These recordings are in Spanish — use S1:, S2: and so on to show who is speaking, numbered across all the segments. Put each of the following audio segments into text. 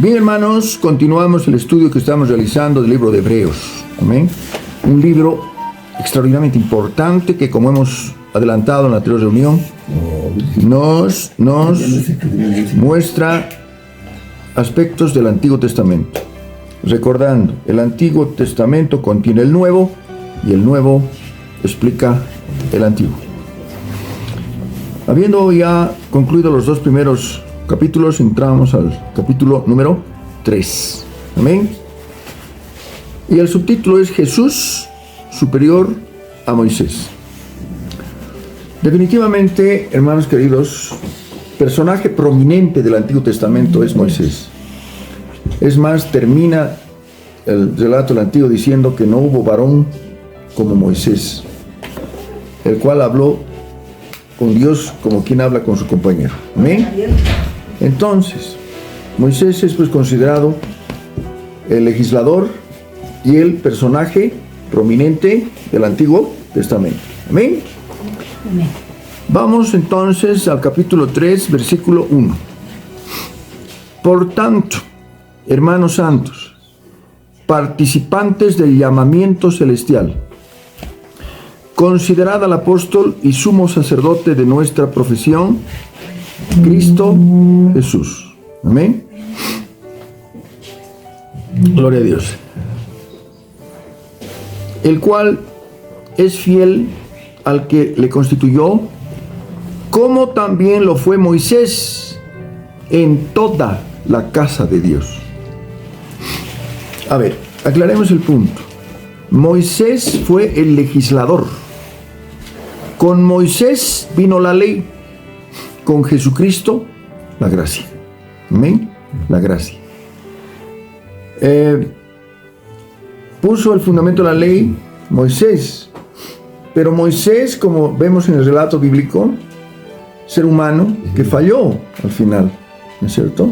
S1: Bien, hermanos, continuamos el estudio que estamos realizando del libro de Hebreos. Amén. Un libro extraordinariamente importante que, como hemos adelantado en la anterior reunión, nos muestra aspectos del Antiguo Testamento. Recordando, el Antiguo Testamento contiene el Nuevo y el Nuevo explica el Antiguo. Habiendo ya concluido los dos primeros capítulos, entramos al capítulo número 3. Amén. Y el subtítulo es Jesús superior a Moisés. Definitivamente, hermanos queridos, personaje prominente del Antiguo Testamento es Moisés. Es más, termina el relato del Antiguo diciendo que no hubo varón como Moisés, el cual habló con Dios como quien habla con su compañero. Amén. Entonces, Moisés es pues considerado el legislador y el personaje prominente del Antiguo Testamento. Amén.
S2: Amén.
S1: Vamos entonces al capítulo 3, versículo 1. Por tanto, hermanos santos, participantes del llamamiento celestial, considerad al apóstol y sumo sacerdote de nuestra profesión, Cristo Jesús. Amén. Gloria a Dios. El cual es fiel al que le constituyó, como también lo fue Moisés en toda la casa de Dios. A ver, aclaremos el punto. Moisés fue el legislador. Con Moisés vino la ley. Con Jesucristo, la gracia. Amén. La gracia. Puso el fundamento de la ley Moisés. Pero Moisés, como vemos en el relato bíblico, ser humano que falló al final, ¿no es cierto?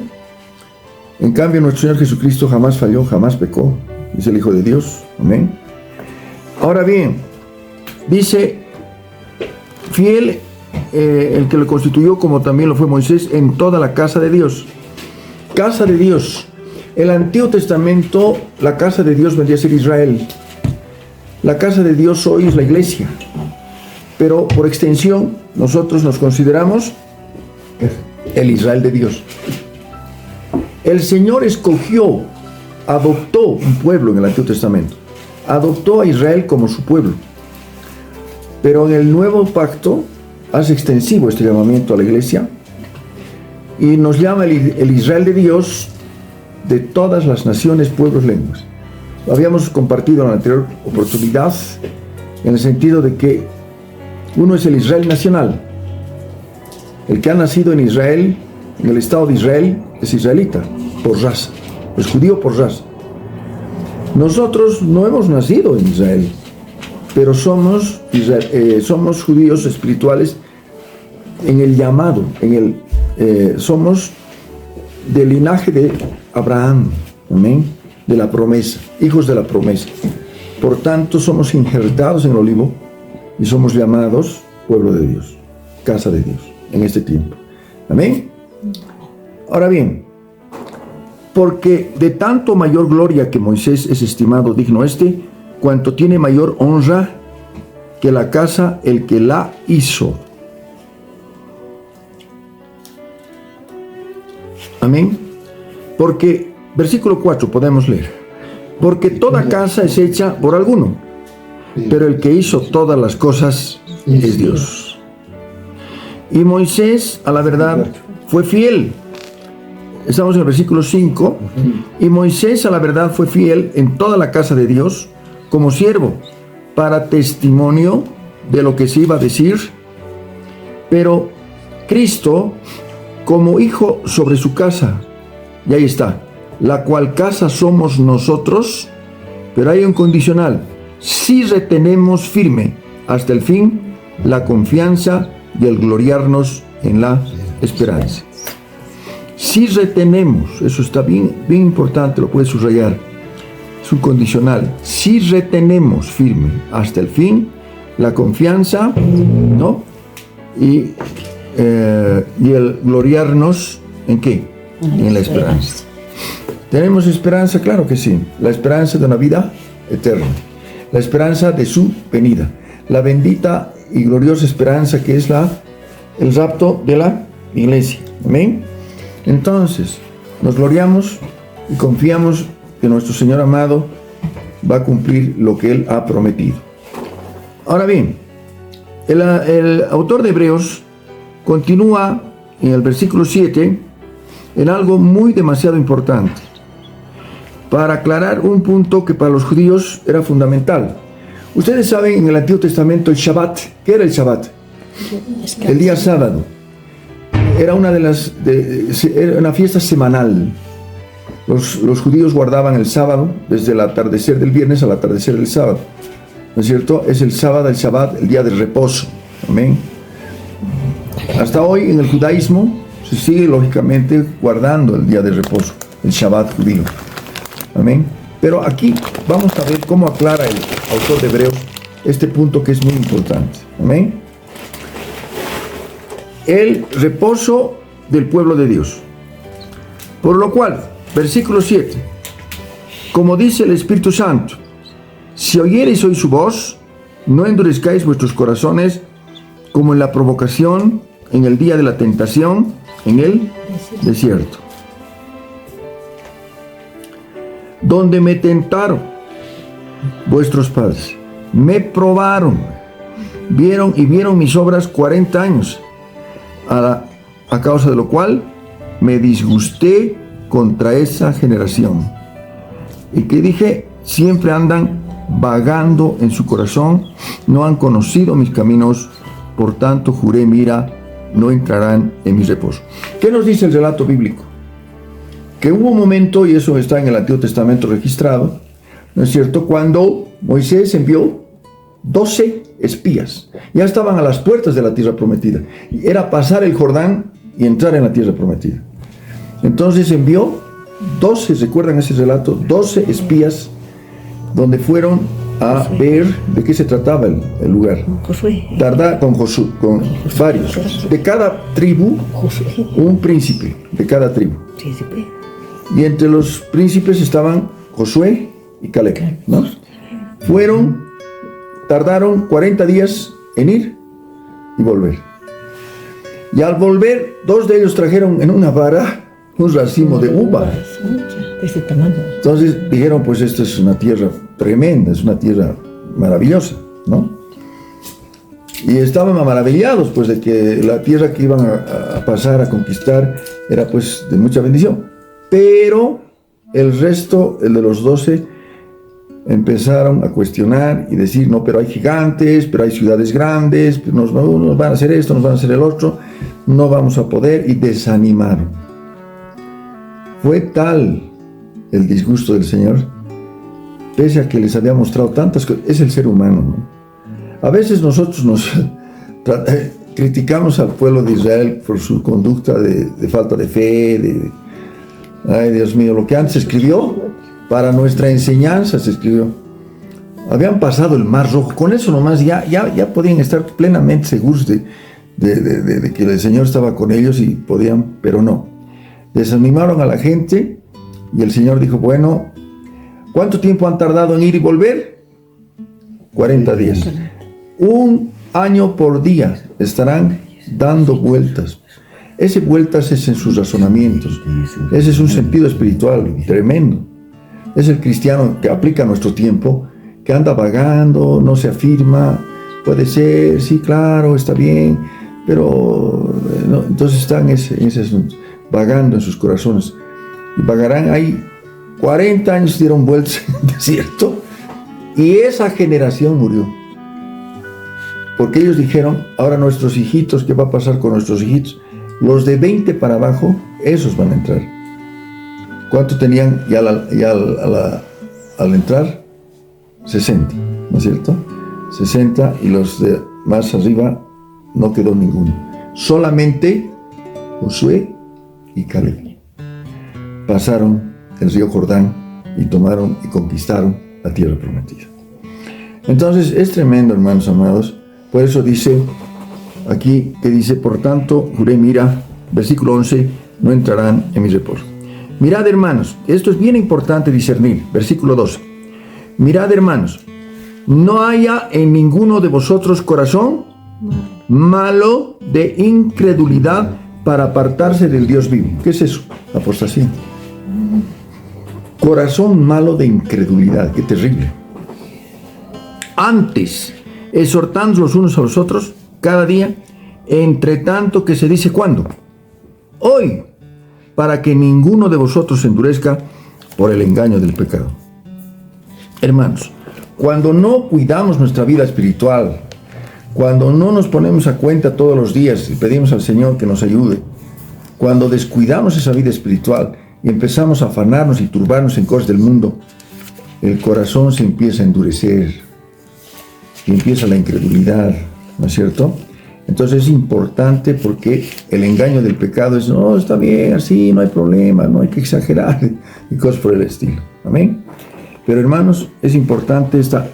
S1: En cambio, nuestro Señor Jesucristo jamás falló, jamás pecó. Es el Hijo de Dios. Amén. Ahora bien, dice, fiel el que lo constituyó, como también lo fue Moisés, en toda la casa de Dios. Casa de Dios. El Antiguo Testamento, la casa de Dios vendría a ser Israel. La casa de Dios hoy es la iglesia. Pero por extensión, nosotros nos consideramos el Israel de Dios. El Señor escogió, adoptó un pueblo en el Antiguo Testamento. Adoptó a Israel como su pueblo. Pero en el Nuevo Pacto hace extensivo este llamamiento a la iglesia y nos llama el Israel de Dios de todas las naciones, pueblos, lenguas. Lo habíamos compartido en la anterior oportunidad en el sentido de que uno es el Israel nacional. El que ha nacido en Israel, en el Estado de Israel, es israelita por raza, es judío por raza. Nosotros no hemos nacido en Israel, pero somos judíos espirituales en el llamado, somos del linaje de Abraham, amén, de la promesa, hijos de la promesa. Por tanto, somos injertados en el olivo y somos llamados pueblo de Dios, casa de Dios, en este tiempo. Amén. Ahora bien, porque de tanto mayor gloria que Moisés es estimado digno cuanto tiene mayor honra que la casa el que la hizo. Amén. Porque, versículo 4 podemos leer, porque toda casa es hecha por alguno, pero el que hizo todas las cosas es Dios. Y Moisés, a la verdad, fue fiel. Estamos en el versículo 5. Y Moisés, a la verdad, fue fiel en toda la casa de Dios, como siervo, para testimonio de lo que se iba a decir, pero Cristo como hijo sobre su casa, y ahí está, la cual casa somos nosotros, pero hay un condicional: si retenemos firme hasta el fin la confianza y el gloriarnos en la esperanza. Si retenemos, eso está bien importante, lo puedes subrayar, es un condicional. Si retenemos firme hasta el fin la confianza, ¿no? Y el gloriarnos, ¿en qué? En la esperanza. ¿Tenemos esperanza? Claro que sí. La esperanza de una vida eterna. La esperanza de su venida. La bendita y gloriosa esperanza que es el rapto de la iglesia. Amén. Entonces, nos gloriamos y confiamos que nuestro Señor amado va a cumplir lo que Él ha prometido. Ahora bien, el autor de Hebreos continúa en el versículo 7 en algo muy demasiado importante para aclarar un punto que para los judíos era fundamental. Ustedes saben en el Antiguo Testamento el Shabbat. ¿Qué era el Shabbat? El día sábado. Era era una fiesta semanal. Los judíos guardaban el sábado desde el atardecer del viernes al atardecer del sábado. ¿No es cierto? Es el sábado, el Shabbat, el día de reposo. Amén. Hasta hoy en el judaísmo se sigue lógicamente guardando el día de reposo, el Shabbat judío. Amén. Pero aquí vamos a ver cómo aclara el autor de Hebreos este punto que es muy importante. Amén. El reposo del pueblo de Dios. Por lo cual, versículo 7, como dice el Espíritu Santo, si oyereis hoy su voz, no endurezcáis vuestros corazones como en la provocación, en el día de la tentación, en el desierto, donde me tentaron vuestros padres, me probaron, vieron mis obras 40 años, a causa de lo cual me disgusté contra esa generación. Y que dije, siempre andan vagando en su corazón, no han conocido mis caminos, por tanto juré, mira, no entrarán en mi reposo. ¿Qué nos dice el relato bíblico? Que hubo un momento, y eso está en el Antiguo Testamento registrado, ¿no es cierto?, cuando Moisés envió 12 espías. Ya estaban a las puertas de la tierra prometida. Era pasar el Jordán y entrar en la tierra prometida. Entonces envió 12, ¿recuerdan ese relato? 12 espías, donde fueron a ver de qué se trataba el lugar. Con Josué, con varios. De cada tribu, un príncipe de cada tribu. Y entre los príncipes estaban Josué y Caleb, ¿no? Tardaron 40 días en ir y volver. Y al volver, 2 de ellos trajeron en una vara un racimo de uva. Entonces dijeron, pues esta es una tierra tremenda, es una tierra maravillosa, ¿no? Y estaban maravillados, pues, de que la tierra que iban a pasar, a conquistar, era, pues, de mucha bendición. Pero el resto, el de los 12, empezaron a cuestionar y decir, no, pero hay gigantes, pero hay ciudades grandes, nos van a hacer esto, nos van a hacer el otro, no vamos a poder, y desanimaron. Fue tal el disgusto del Señor, pese a que les había mostrado tantas cosas. Es el ser humano, ¿no? A veces nosotros criticamos al pueblo de Israel por su conducta de falta de fe, ay, Dios mío, lo que antes se escribió, para nuestra enseñanza se escribió. Habían pasado el Mar Rojo, con eso nomás ya podían estar plenamente seguros de que el Señor estaba con ellos y podían, pero no. Desanimaron a la gente y el Señor dijo, bueno, ¿cuánto tiempo han tardado en ir y volver? 40 días. 1 año por día estarán dando vueltas. Ese vueltas es en sus razonamientos. Ese es un sentido espiritual tremendo. Es el cristiano que aplica nuestro tiempo, que anda vagando, no se afirma, puede ser, sí, claro, está bien, pero no, entonces están en ese asunto, vagando en sus corazones. Y vagarán ahí 40 años, dieron vueltas en el desierto, y esa generación murió. Porque ellos dijeron, ahora nuestros hijitos, ¿qué va a pasar con nuestros hijitos? Los de 20 para abajo, esos van a entrar. ¿Cuánto tenían ya al entrar? 60, ¿no es cierto? 60, y los de más arriba no quedó ninguno. Solamente Josué y Caleb pasaron el río Jordán y tomaron y conquistaron la tierra prometida. Entonces es tremendo, hermanos amados. Por eso dice aquí, que dice, por tanto, juré, mira, versículo 11, no entrarán en mi reposo. Mirad, hermanos, esto es bien importante discernir. Versículo 12. Mirad, hermanos, no haya en ninguno de vosotros corazón malo de incredulidad para apartarse del Dios vivo. ¿Qué es eso? Apostasía. Corazón malo de incredulidad. Qué terrible. Antes, exhortando los unos a los otros cada día, entre tanto que se dice ¿cuándo? Hoy, para que ninguno de vosotros se endurezca por el engaño del pecado. Hermanos, cuando no cuidamos nuestra vida espiritual, cuando no nos ponemos a cuenta todos los días y pedimos al Señor que nos ayude, cuando descuidamos esa vida espiritual y empezamos a afanarnos y turbarnos en cosas del mundo, el corazón se empieza a endurecer y empieza la incredulidad, ¿no es cierto? Entonces es importante porque el engaño del pecado es, no, está bien, así, no hay problema, no hay que exagerar y cosas por el estilo. Amén. Pero hermanos, es importante esta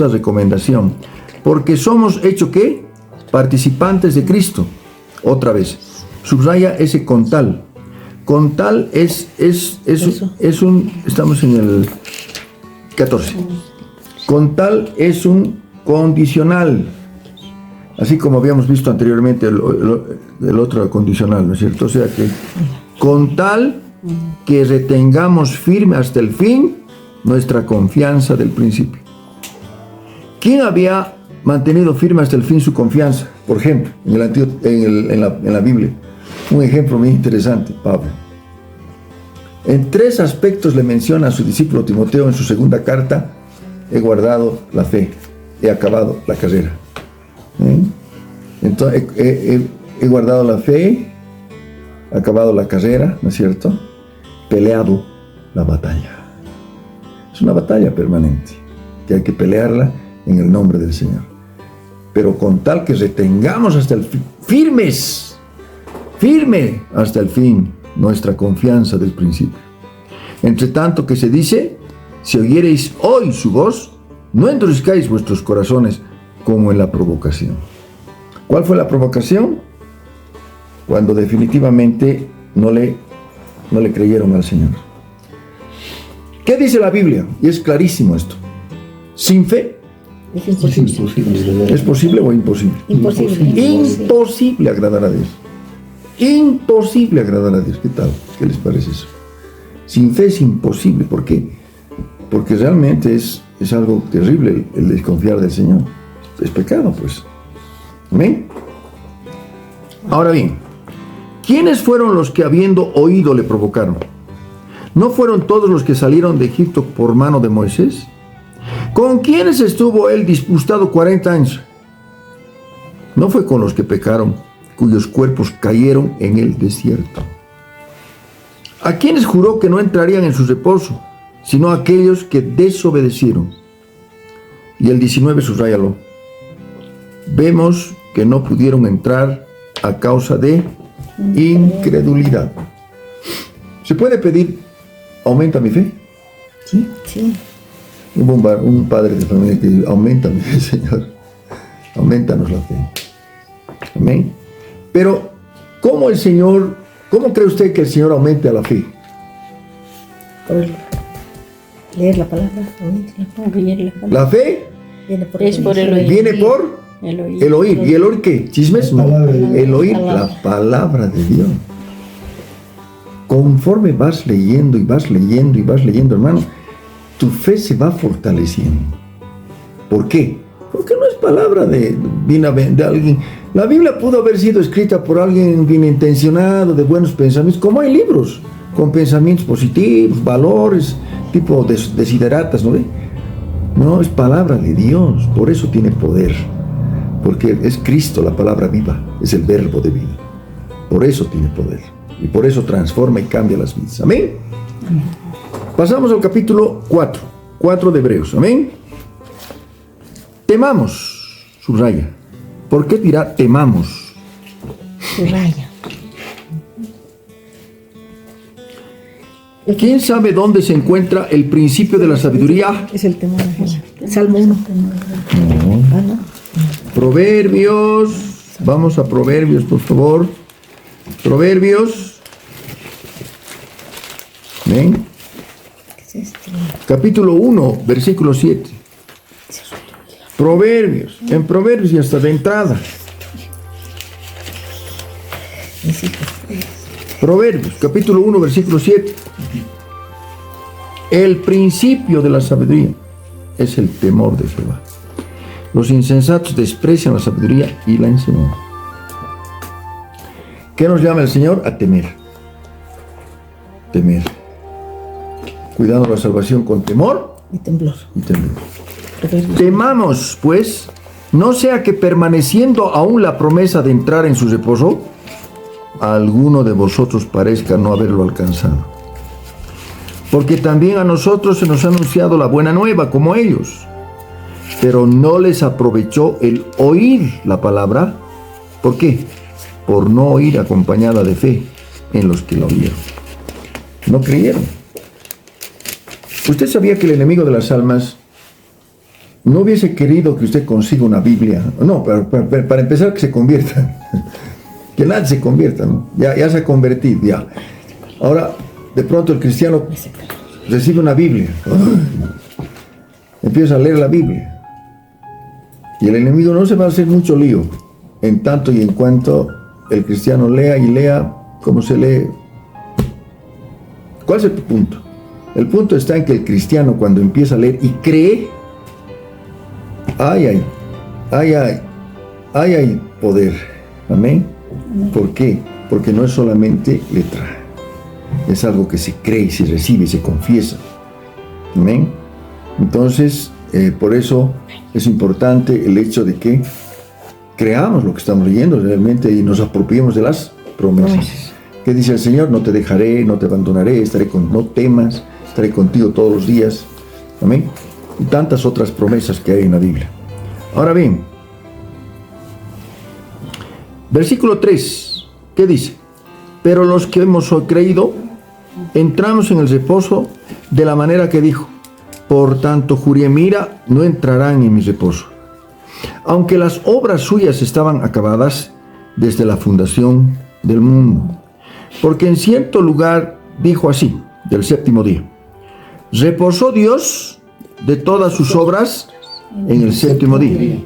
S1: recomendación, porque somos hechos ¿qué? Participantes de Cristo. Otra vez, subraya ese con tal. Con tal es un, estamos en el 14. Con tal es un condicional. Así como habíamos visto anteriormente el otro condicional, ¿no es cierto? O sea que con tal que retengamos firme hasta el fin nuestra confianza del principio. ¿Quién había mantenido firme hasta el fin su confianza? Por ejemplo, en la Biblia. Un ejemplo muy interesante, Pablo. En 3 aspectos le menciona a su discípulo Timoteo en su segunda carta: he guardado la fe, he acabado la carrera. Entonces, he guardado la fe, acabado la carrera, ¿no es cierto? Peleado la batalla. Es una batalla permanente que hay que pelearla en el nombre del Señor. Pero con tal que retengamos hasta el fin, firme hasta el fin nuestra confianza del principio. Entre tanto que se dice, si oyereis hoy su voz, no endurezcáis vuestros corazones como en la provocación. ¿Cuál fue la provocación? Cuando definitivamente no le creyeron al Señor. ¿Qué dice la Biblia? Y es clarísimo esto. Sin fe
S2: es imposible.
S1: ¿Es posible o imposible?
S2: Imposible.
S1: Imposible agradar a Dios. Imposible agradar a Dios. ¿Qué tal? ¿Qué les parece eso? Sin fe es imposible. ¿Por qué? Porque realmente es algo terrible el desconfiar del Señor. Es pecado, pues. ¿Amén? Ahora bien, ¿quiénes fueron los que habiendo oído le provocaron? ¿No fueron todos los que salieron de Egipto por mano de Moisés? ¿Con quiénes estuvo él disputado 40 años? ¿No fue con los que pecaron, cuyos cuerpos cayeron en el desierto? ¿A quiénes juró que no entrarían en su reposo, sino a aquellos que desobedecieron? Y el 19, subráyalo. Vemos que no pudieron entrar a causa de incredulidad. ¿Se puede pedir, aumenta mi fe? ¿Sí?
S2: Sí.
S1: Hubo un padre de familia que dijo, aumenta mi fe, Señor. Aumentanos la fe. Amén. Pero, ¿cómo cree usted que el Señor aumente a la fe?
S2: Por leer la palabra.
S1: La fe
S2: viene por
S3: el oír.
S1: Viene por el oír. ¿Y el oír qué? ¿Chismes? No. El oír la palabra de Dios. Conforme vas leyendo, hermano, tu fe se va fortaleciendo. ¿Por qué? Porque no es palabra de alguien. La Biblia pudo haber sido escrita por alguien bien intencionado, de buenos pensamientos, como hay libros con pensamientos positivos, valores, tipo desideratas, ¿no ve? No, es palabra de Dios, por eso tiene poder. Porque es Cristo la palabra viva, es el verbo de vida. Por eso tiene poder. Y por eso transforma y cambia las vidas. ¿Amén? Amén. Pasamos al capítulo 4 de Hebreos. ¿Amén? Temamos, subraya. ¿Por qué dirá temamos?
S2: Subraya.
S1: ¿Quién sabe dónde se encuentra el principio de la sabiduría?
S2: Es el temor. Salmo 1.
S1: No. Proverbios. Vamos a Proverbios, por favor. Proverbios. ¿Ven?
S2: ¿Qué es este?
S1: Capítulo 1, versículo 7. Proverbios. En Proverbios y hasta de entrada. Proverbios, capítulo 1, versículo 7. El principio de la sabiduría es el temor de Jehová. Los insensatos desprecian la sabiduría y la enseñanza. ¿Qué nos llama el Señor? A temer. Temer. Cuidando la salvación con temor
S2: Y temblor.
S1: y temor.
S2: Proverbios.
S1: Temamos, pues, no sea que permaneciendo aún la promesa de entrar en su reposo, a alguno de vosotros parezca no haberlo alcanzado. Porque también a nosotros se nos ha anunciado la buena nueva, como ellos. Pero no les aprovechó el oír la palabra. ¿Por qué? Por no oír acompañada de fe en los que la oyeron. No creyeron. ¿Usted sabía que el enemigo de las almas no hubiese querido que usted consiga una Biblia? No, para empezar, que se convierta. Que nadie se convierta, ¿no? Ya se ha convertido, ya. Ahora, de pronto el cristiano recibe una Biblia. Empieza a leer la Biblia. Y el enemigo no se va a hacer mucho lío, en tanto y en cuanto el cristiano lea y lea como se lee. ¿Cuál es el punto? El punto está en que el cristiano, cuando empieza a leer y cree, hay poder. Amén. ¿Por qué? Porque no es solamente letra, es algo que se cree, se recibe, se confiesa. Amén. Entonces, por eso es importante el hecho de que creamos lo que estamos leyendo realmente y nos apropiemos de las promesas. ¿Qué dice el Señor? No te dejaré, no te abandonaré, no temas, estaré contigo todos los días. Amén. Y tantas otras promesas que hay en la Biblia. Ahora bien, versículo 3, ¿qué dice? Pero los que hemos creído, entramos en el reposo de la manera que dijo. Por tanto, juré, mira, no entrarán en mi reposo. Aunque las obras suyas estaban acabadas desde la fundación del mundo. Porque en cierto lugar dijo así, del séptimo día. Reposó Dios de todas sus obras en el séptimo día.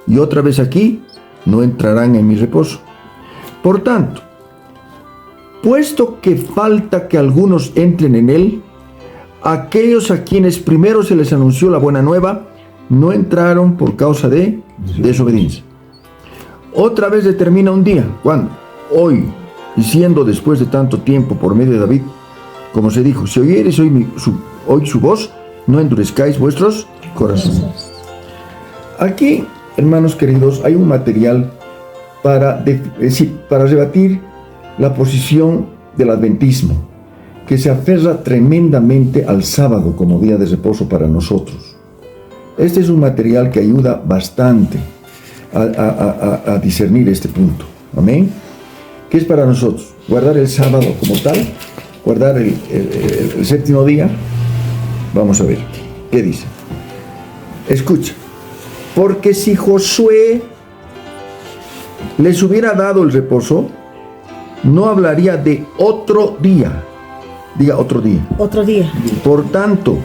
S1: Y otra vez aquí, no entrarán en mi reposo. Por tanto, puesto que falta que algunos entren en él, aquellos a quienes primero se les anunció la buena nueva, no entraron por causa de desobediencia. Otra vez determina un día, ¿cuándo? Hoy, y siendo después de tanto tiempo por medio de David, como se dijo, si oyereis hoy su voz, no endurezcáis vuestros corazones. Aquí, hermanos queridos, hay un material para rebatir la posición del adventismo, que se aferra tremendamente al sábado como día de reposo para nosotros. Este es un material que ayuda bastante a discernir este punto. Amén. ¿Qué es para nosotros? Guardar el sábado como tal, guardar el séptimo día. Vamos a ver, ¿qué dice? Escucha. Porque si Josué les hubiera dado el reposo, no hablaría de otro día. Diga otro día.
S2: Otro día.
S1: Por tanto,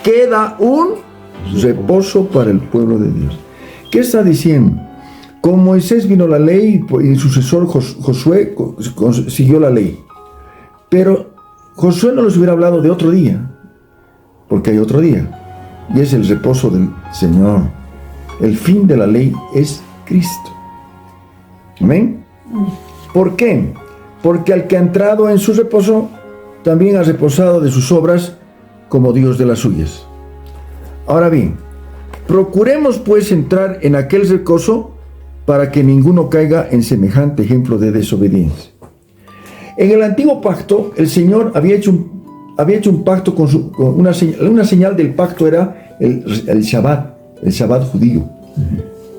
S1: queda un reposo para el pueblo de Dios. ¿Qué está diciendo? Con Moisés vino la ley y su sucesor Josué siguió la ley. Pero Josué no les hubiera hablado de otro día, porque hay otro día, y es el reposo del Señor. El fin de la ley es Cristo. ¿Amén? ¿Por qué? Porque al que ha entrado en su reposo, también ha reposado de sus obras como Dios de las suyas. Ahora bien, procuremos pues entrar en aquel reposo para que ninguno caiga en semejante ejemplo de desobediencia. En el antiguo pacto, el Señor había hecho un pacto con una señal del pacto era el Shabbat judío.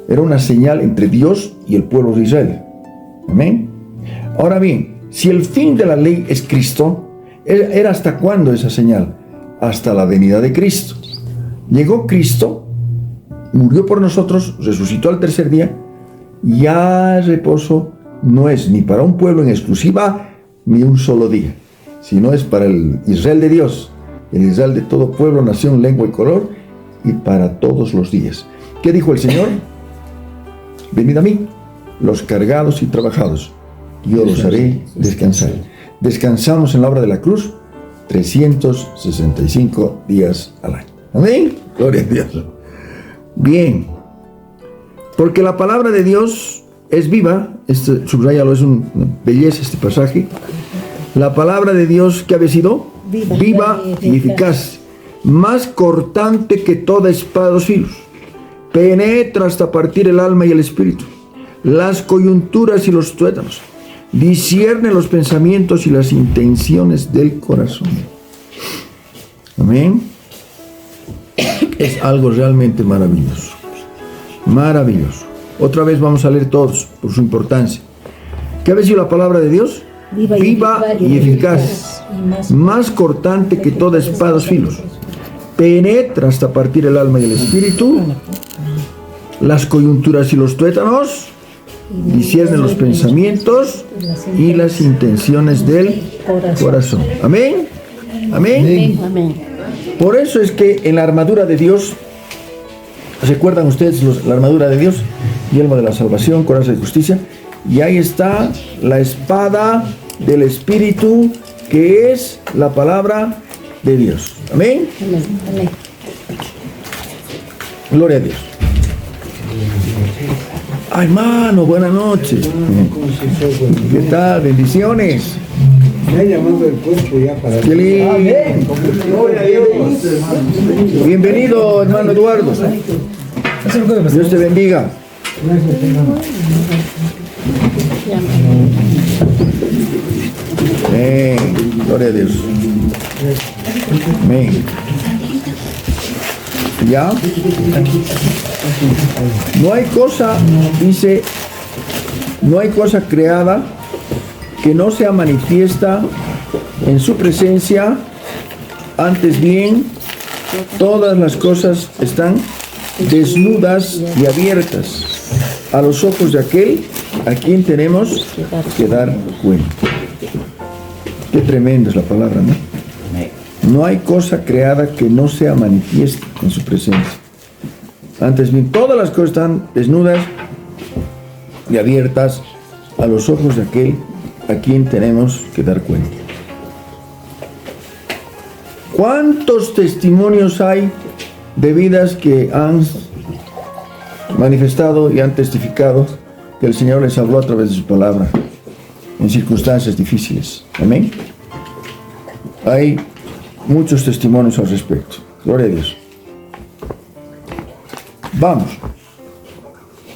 S1: Era una señal entre Dios y el pueblo de Israel. Amén. Ahora bien, si el fin de la ley es Cristo, ¿era hasta cuándo esa señal? Hasta la venida de Cristo. Llegó Cristo, murió por nosotros, resucitó al tercer día. Ya reposo no es ni para un pueblo en exclusiva, ni un solo día, sino es para el Israel de Dios, el Israel de todo pueblo, nación, lengua y color, y para todos los días. ¿Qué dijo el Señor? Venid a mí, los cargados y trabajados, yo los haré descansar. Descansamos en la obra de la cruz 365 días al año. Amén. Gloria a Dios. Bien. Porque la palabra de Dios es viva. Subrayalo, es una belleza este pasaje. La palabra de Dios, ¿qué había sido? Viva y eficaz. Más cortante que toda espada de dos filos. Penetra hasta partir el alma y el espíritu, las coyunturas y los tuétanos. Discierne los pensamientos y las intenciones del corazón. Amén. Es algo realmente maravilloso. Maravilloso. Otra vez vamos a leer todos por su importancia. ¿Qué ha sido la palabra de Dios? Viva y eficaz. Más cortante que toda espada de dos filos. Penetra hasta partir el alma y el espíritu, las coyunturas y los tuétanos. Discierne los pensamientos y las intenciones del corazón. Amén. Amén.
S2: Amén.
S1: Por eso es que en la armadura de Dios, ¿recuerdan ustedes la armadura de Dios? Yelmo de la salvación, coraza de justicia. Y ahí está la espada del Espíritu, que es la palabra de Dios. Amén.
S2: Amén.
S1: Gloria a Dios. Ay, hermano, buenas noches. ¿Qué tal? Bendiciones.
S3: Me llamando el cuerpo ya para...
S1: Qué lindo. Gloria a Dios. Bienvenido, hermano Eduardo. Dios te bendiga. Amén. Gloria a Dios. Amén. ¿Ya? No hay cosa, dice, no hay cosa creada que no sea manifiesta en su presencia. Antes bien, todas las cosas están desnudas y abiertas a los ojos de aquel a quien tenemos que dar cuenta. Qué tremenda es la palabra, ¿no? No hay cosa creada que no sea manifiesta en su presencia. Antes bien, todas las cosas están desnudas y abiertas a los ojos de aquel a quien tenemos que dar cuenta. ¿Cuántos testimonios hay de vidas que han manifestado y han testificado que el Señor les habló a través de su palabra en circunstancias difíciles? Amén. Hay muchos testimonios al respecto. Gloria a Dios. Vamos.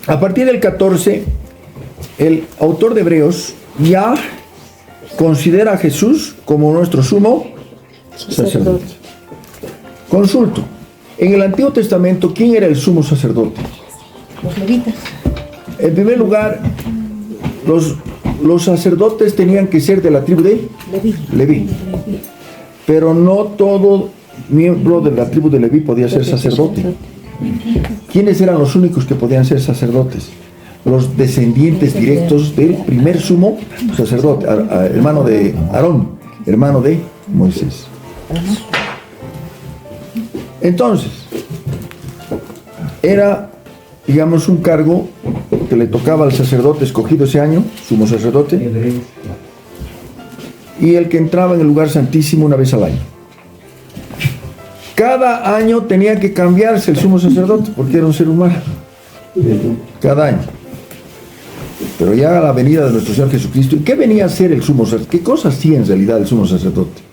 S1: A partir del 14, el autor de Hebreos ya considera a Jesús como nuestro sumo sacerdote. Consulto. En el Antiguo Testamento, ¿quién era el sumo sacerdote?
S2: Los levitas.
S1: En primer lugar, los sacerdotes tenían que ser de la tribu de Leví. Pero no todo miembro de la tribu de Leví podía ser sacerdote. ¿Quiénes eran los únicos que podían ser sacerdotes? Los descendientes directos del primer sumo sacerdote, hermano de Aarón, hermano de Moisés. Entonces, era, digamos, un cargo que le tocaba al sacerdote escogido ese año, sumo sacerdote, y el que entraba en el lugar santísimo una vez al año. Cada año tenía que cambiarse el sumo sacerdote porque era un ser humano. Cada año. Pero ya a la venida de nuestro Señor Jesucristo, ¿y qué venía a hacer el sumo sacerdote? ¿Qué cosa hacía en realidad el sumo sacerdote?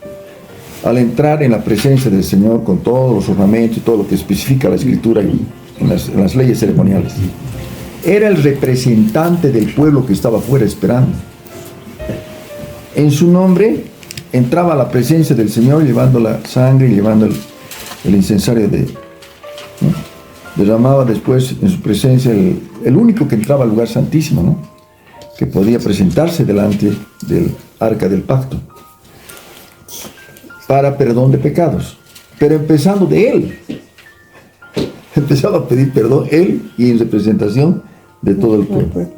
S1: Al entrar en la presencia del Señor con todos los ornamentos y todo lo que especifica la Escritura y en las leyes ceremoniales, era el representante del pueblo que estaba afuera esperando. En su nombre entraba a la presencia del Señor llevando la sangre y llevando el incensario ¿no? Derramaba después en su presencia el único que entraba al lugar santísimo, ¿no? Que podía presentarse delante del arca del pacto para perdón de pecados, pero empezando de él. Empezaba a pedir perdón él y en representación de todo el pueblo.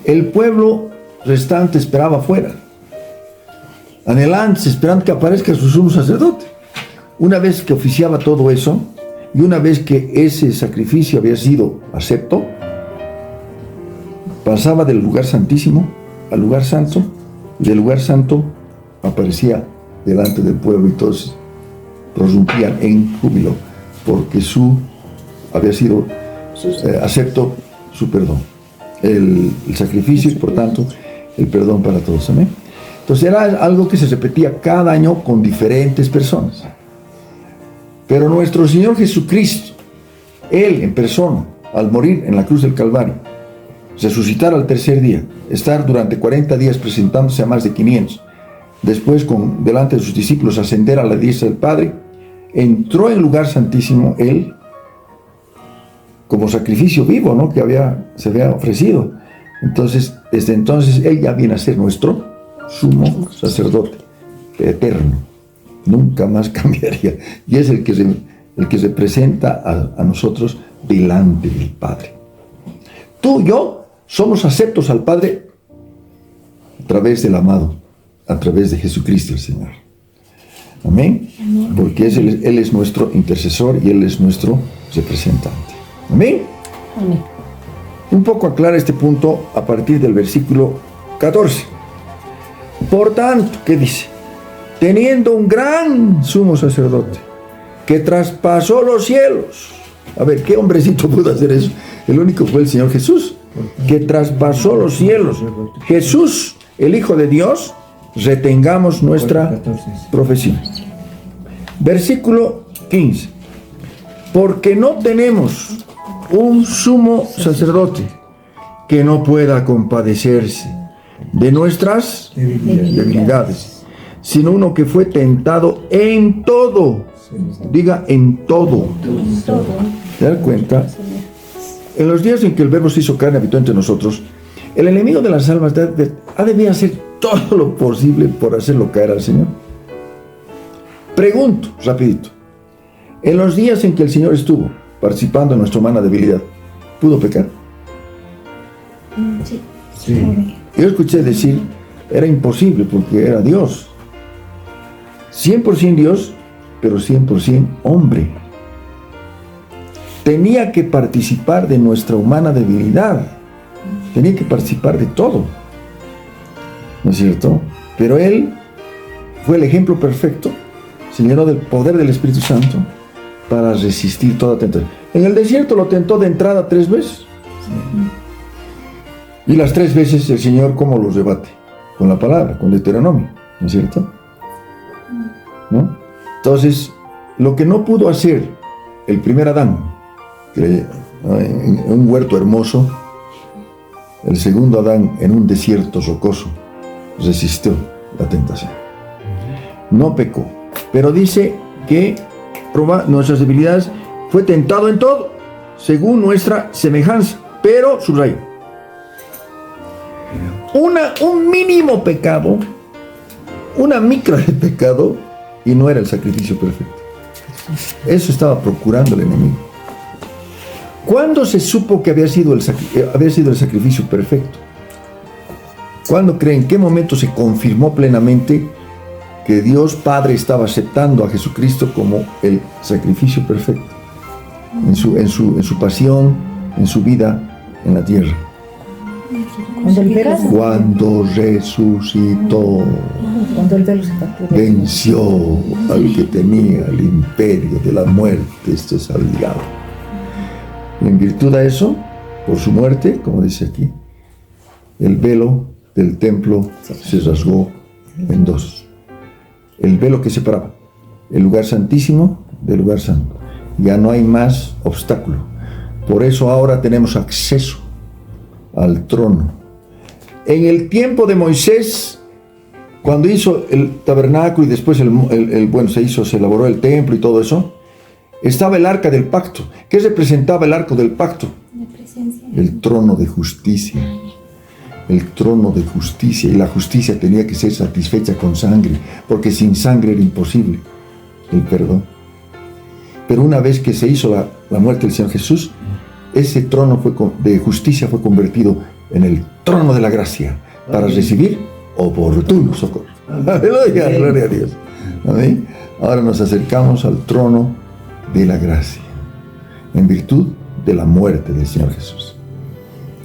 S1: El pueblo restante esperaba afuera. anhelantes, esperando que aparezca su sumo sacerdote. Una vez que oficiaba todo eso, y una vez que ese sacrificio había sido acepto, pasaba del lugar santísimo al lugar santo, y del lugar santo aparecía delante del pueblo, y todos prorrumpían en júbilo, porque había sido acepto su perdón, el sacrificio, y por tanto el perdón para todos. Amén. Entonces era algo que se repetía cada año con diferentes personas. Pero nuestro Señor Jesucristo, Él en persona, al morir en la cruz del Calvario, resucitar al tercer día, estar durante 40 días presentándose a más de 500, después delante de sus discípulos ascender a la diestra del Padre, entró en el lugar santísimo Él como sacrificio vivo, ¿no?, que se había ofrecido. Entonces, desde entonces Él ya viene a ser nuestro sumo sacerdote eterno. Nunca más cambiaría. Y es el que se presenta a nosotros delante del Padre. Tú y yo somos aceptos al Padre a través del amado, a través de Jesucristo el Señor. Amén.
S2: Amén.
S1: Porque Él es nuestro intercesor y Él es nuestro representante. Amén.
S2: Amén.
S1: Un poco aclara este punto a partir del versículo 14. Por tanto, ¿qué dice? Teniendo un gran sumo sacerdote que traspasó los cielos. A ver, ¿qué hombrecito pudo hacer eso? El único fue el Señor Jesús, que traspasó los cielos. Jesús, el Hijo de Dios, retengamos nuestra profesión. Versículo 15. Porque no tenemos un sumo sacerdote que no pueda compadecerse de nuestras debilidades, sino uno que fue tentado en todo. Diga, en todo. ¿Te das cuenta? En los días en que el Verbo se hizo carne, habitó entre nosotros, el enemigo de las almas ha debido hacer todo lo posible por hacerlo caer al Señor. Pregunto, rapidito. En los días en que el Señor estuvo participando en nuestra humana debilidad, ¿pudo pecar?
S2: Sí.
S3: Sí.
S1: Yo escuché decir, era imposible porque era Dios. 100% Dios, pero 100% hombre. Tenía que participar de nuestra humana debilidad. Tenía que participar de todo. ¿No es cierto? Pero Él fue el ejemplo perfecto. Se llenó del poder del Espíritu Santo para resistir toda tentación. En el desierto lo tentó de entrada 3 veces. Y las 3 veces el Señor, ¿cómo los rebate? Con la palabra, con Deuteronomio. ¿No es cierto? ¿No? Entonces, lo que no pudo hacer el primer Adán, en un huerto hermoso, el segundo Adán en un desierto rocoso, resistió la tentación. No pecó, pero dice que nuestras debilidades fue tentado en todo, según nuestra semejanza, pero subrayo, un mínimo pecado, una micra de pecado, y no era el sacrificio perfecto. Eso estaba procurando el enemigo. ¿Cuándo se supo que había sido el sacrificio perfecto? ¿Cuándo creen? ¿En qué momento se confirmó plenamente que Dios Padre estaba aceptando a Jesucristo como el sacrificio perfecto? En su pasión, en su vida en la tierra. Cuando resucitó, venció al que tenía el imperio de la muerte, este es al diablo. En virtud a eso, por su muerte, como dice aquí, el velo del templo se rasgó en 2. El velo que separaba el lugar santísimo del lugar santo. Ya no hay más obstáculo. Por eso ahora tenemos acceso al trono. En el tiempo de Moisés, cuando hizo el tabernáculo y después se elaboró el templo y todo eso, estaba el arca del pacto. ¿Qué representaba el arca del pacto? El trono de justicia. El trono de justicia. Y la justicia tenía que ser satisfecha con sangre, porque sin sangre era imposible el perdón. Pero una vez que se hizo la muerte del Señor Jesús, ese trono de justicia fue convertido en el trono de la gracia para recibir oportuno socorro. Aleluya, gloria a Dios. Amén. Ahora nos acercamos al trono de la gracia, en virtud de la muerte del Señor Jesús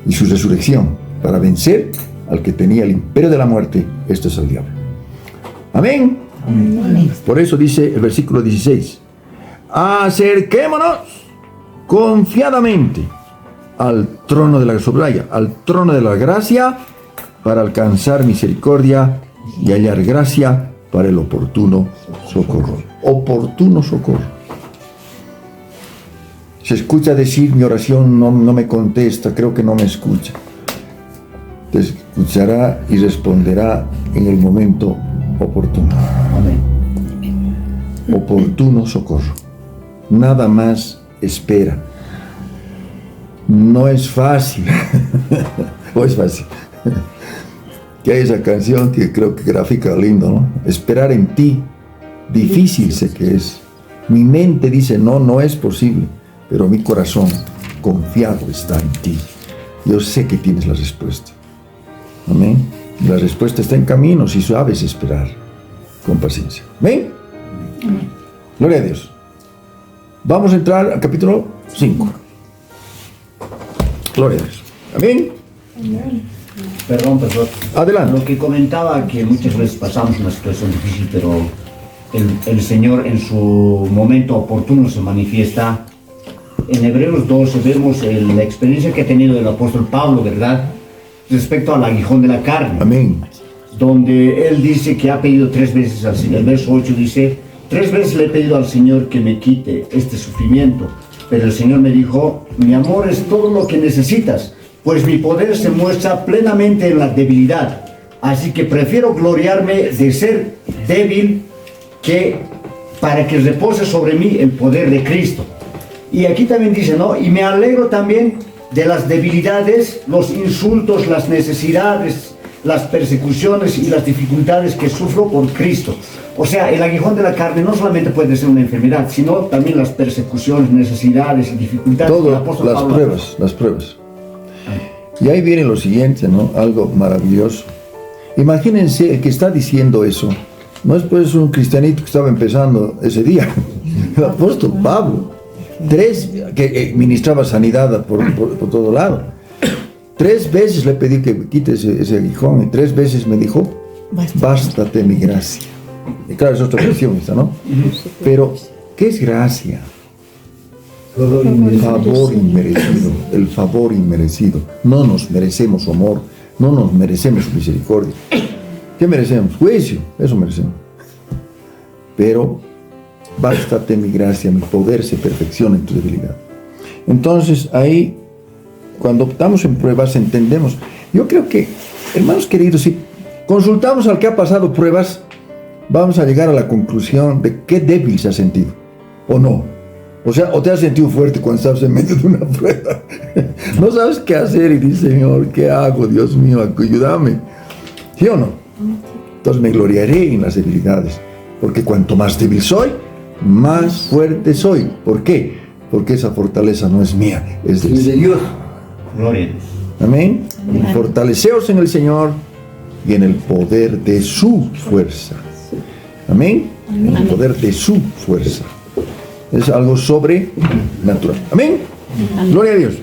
S1: y su resurrección, para vencer al que tenía el imperio de la muerte, esto es el diablo. Amén.
S2: Amén.
S1: Por eso dice el versículo 16: acerquémonos confiadamente al trono de la subraya, al trono de la gracia, para alcanzar misericordia y hallar gracia para el oportuno socorro. Oportuno socorro. Se escucha decir mi oración, no me contesta, creo que no me escucha. Te escuchará y responderá en el momento oportuno.
S4: Amén.
S1: Oportuno socorro. Nada más espera. No es fácil. O es fácil. Que hay esa canción que creo que grafica lindo, ¿no? Esperar en ti, difícil sé que es. Mi mente dice, no es posible. Pero mi corazón confiado está en ti. Yo sé que tienes la respuesta. Amén. La respuesta está en camino si sabes esperar con paciencia. Amén.
S2: Amén.
S1: Gloria a Dios. Vamos a entrar al capítulo 5. Gloria a Dios. Amén.
S4: Perdón.
S1: Adelante.
S4: Lo que comentaba, que muchas veces pasamos una situación difícil, pero el Señor en su momento oportuno se manifiesta. En Hebreos 12 vemos la experiencia que ha tenido el apóstol Pablo, ¿verdad? Respecto al aguijón de la carne.
S1: Amén.
S4: Donde él dice que ha pedido 3 veces al Señor. El verso 8 dice, 3 veces le he pedido al Señor que me quite este sufrimiento. Pero el Señor me dijo, mi amor es todo lo que necesitas, pues mi poder se muestra plenamente en la debilidad. Así que prefiero gloriarme de ser débil para que repose sobre mí el poder de Cristo. Y aquí también dice, ¿no? Y me alegro también de las debilidades, los insultos, las necesidades, las persecuciones y las dificultades que sufro por Cristo. O sea, el aguijón de la carne no solamente puede ser una enfermedad, sino también las persecuciones, necesidades y dificultades.
S1: Todo, las pruebas. Y ahí viene lo siguiente, ¿no? Algo maravilloso. Imagínense el que está diciendo eso. No es pues un cristianito que estaba empezando ese día. El apóstol Pablo. 3 que ministraba sanidad por todo lado. 3 veces le pedí que quite ese aguijón y 3 veces me dijo, bástate mi gracia. Y claro, es otra versión esta, ¿no? Pero, ¿qué es gracia? Favor inmerecido. El favor inmerecido. No nos merecemos su amor, no nos merecemos su misericordia. ¿Qué merecemos? Juicio, eso merecemos. Pero bástate mi gracia, mi poder se perfecciona en tu debilidad. Entonces ahí, cuando estamos en pruebas, entendemos. Yo creo que, hermanos queridos, si consultamos al que ha pasado pruebas, vamos a llegar a la conclusión de qué débil se ha sentido, o no. O sea, o te has sentido fuerte cuando estás en medio de una prueba. No sabes qué hacer y dices, Señor, ¿qué hago? Dios mío, ayúdame. ¿Sí o no? Entonces me gloriaré en las debilidades, porque cuanto más débil soy, más fuerte soy. ¿Por qué? Porque esa fortaleza no es mía, es del Señor.
S4: Gloria a Dios.
S1: Amén. Fortaleceos en el Señor y en el poder de su fuerza. Amén. En el poder de su fuerza. Es algo sobrenatural. Amén. Gloria a Dios.